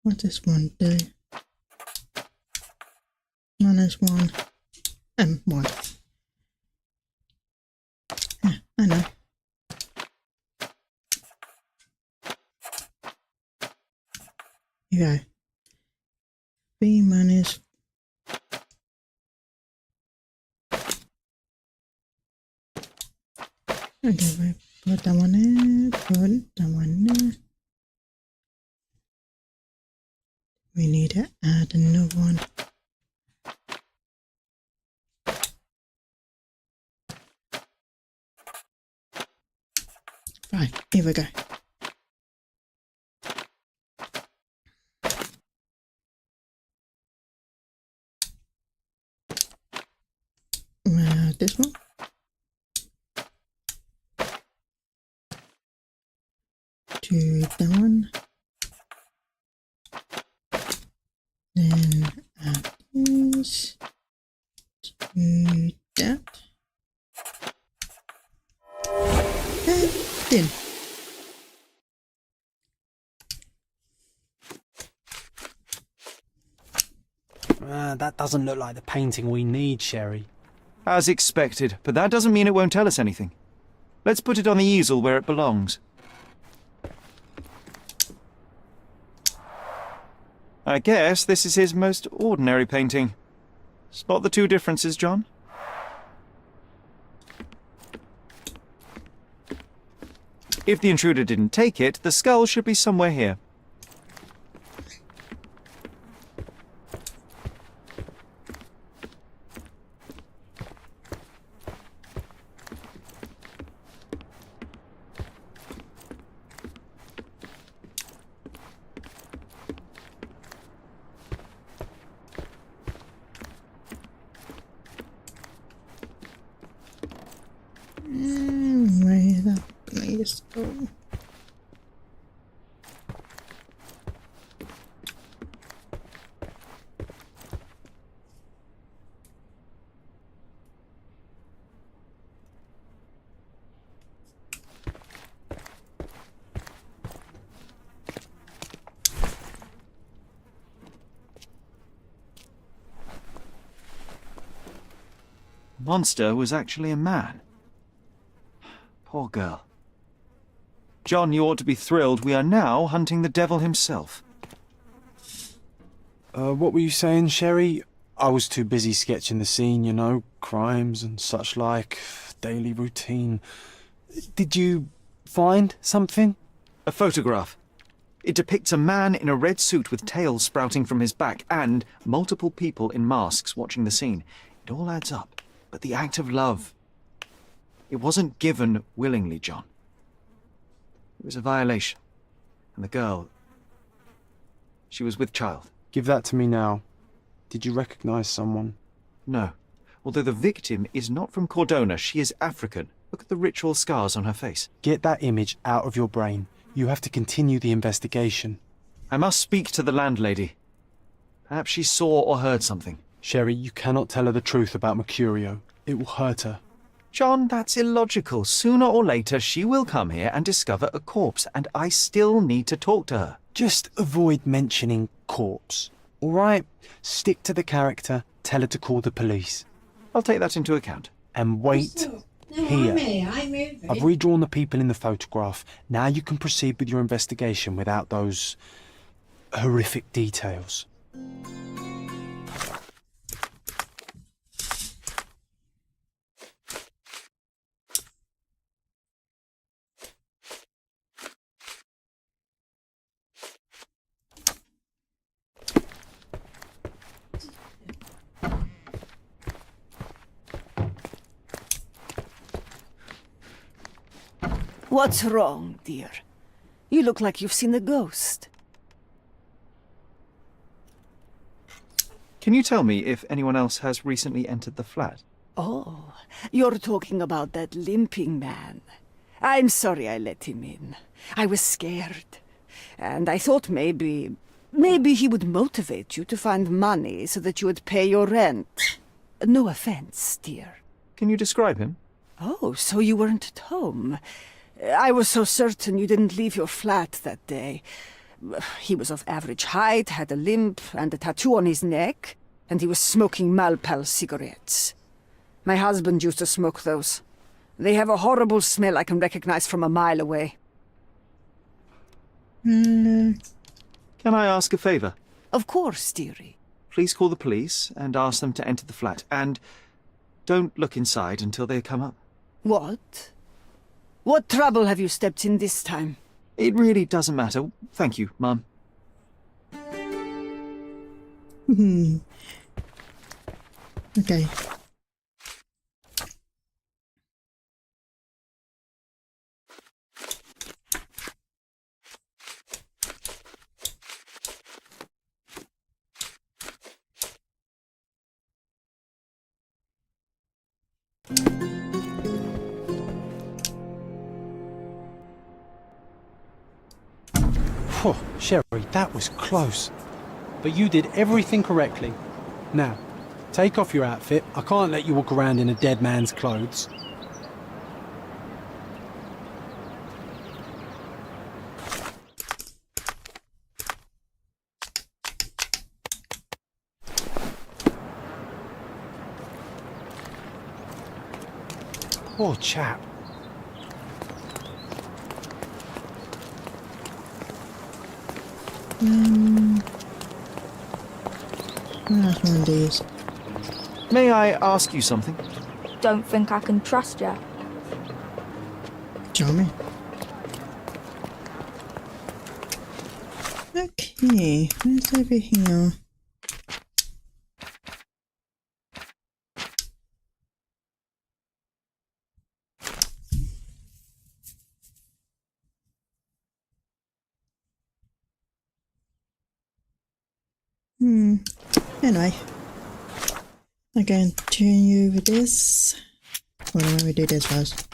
What does one do? -1 and 1. Yeah, I know. Here you go. B minus. Okay, put that one there, put that one there. We need to add another one. Right, here we go. This one. To that one. Then add this to that. And then. That doesn't look like the painting we need, Sherry. As expected, but that doesn't mean it won't tell us anything. Let's put it on the easel where it belongs. I guess this is his most ordinary painting. Spot the two differences, John? If the intruder didn't take it, the skull should be somewhere here. Where the place go? Monster was actually a man. Poor girl. John, you ought to be thrilled. We are now hunting the devil himself. What were you saying, Sherry? I was too busy sketching the scene, you know, crimes and such like, daily routine. Did you find something? A photograph. It depicts a man in a red suit with tails sprouting from his back and multiple people in masks watching the scene. It all adds up. But the act of love, it wasn't given willingly, John. It was a violation. And the girl, she was with child. Give that to me now. Did you recognize someone? No. Although the victim is not from Cordona, she is African. Look at the ritual scars on her face. Get that image out of your brain. You have to continue the investigation. I must speak to the landlady. Perhaps she saw or heard something. Sherry, you cannot tell her the truth about Mercurio. It will hurt her. John, that's illogical. Sooner or later, she will come here and discover a corpse, and I still need to talk to her. Just avoid mentioning corpse, all right? Stick to the character. Tell her to call the police. I'll take that into account. And wait here. I've redrawn the people in the photograph. Now you can proceed with your investigation without those horrific details. What's wrong, dear? You look like you've seen a ghost. Can you tell me if anyone else has recently entered the flat? Oh, you're talking about that limping man. I'm sorry I let him in. I was scared. And I thought maybe he would motivate you to find money so that you would pay your rent. No offense, dear. Can you describe him? Oh, so you weren't at home. I was so certain you didn't leave your flat that day. He was of average height, had a limp and a tattoo on his neck, and he was smoking Malpal cigarettes. My husband used to smoke those. They have a horrible smell I can recognize from a mile away. Can I ask a favor? Of course, dearie. Please call the police and ask them to enter the flat, and don't look inside until they come up. What? What trouble have you stepped in this time? It really doesn't matter. Thank you, Mum. Okay. Phew, Sherry, that was close. But you did everything correctly. Now, take off your outfit. I can't let you walk around in a dead man's clothes. Poor chap. That's one of these. May I ask you something? Don't think I can trust you. Tell me. Okay, what's over here? Anyway, I'm going to continue with this. Well, let me do this first.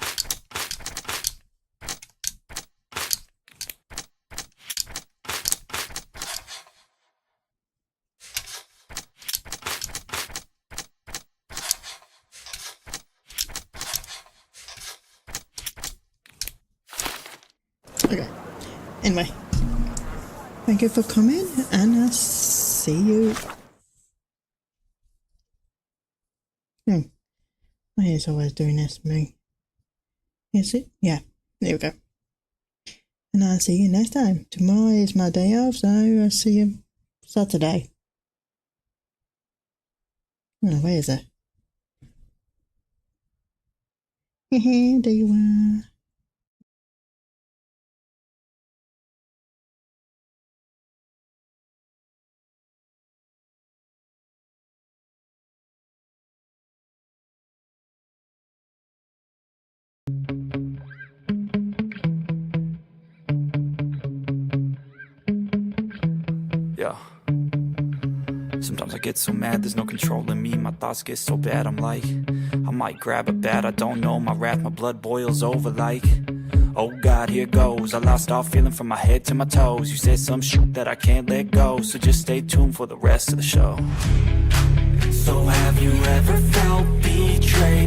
Okay. Anyway, thank you for coming, and I'll see you. My hair's always doing this to me. Is it? Yeah. There we go. And I'll see you next time. Tomorrow is my day off, so I'll see you Saturday. Oh, where is it? There you are. Yeah. Sometimes I get so mad, there's no controlling me. My thoughts get so bad, I'm like, I might grab a bat, I don't know. My wrath, my blood boils over like, oh God, here goes. I lost all feeling from my head to my toes. You said some shit that I can't let go, so just stay tuned for the rest of the show. So have you ever felt betrayed?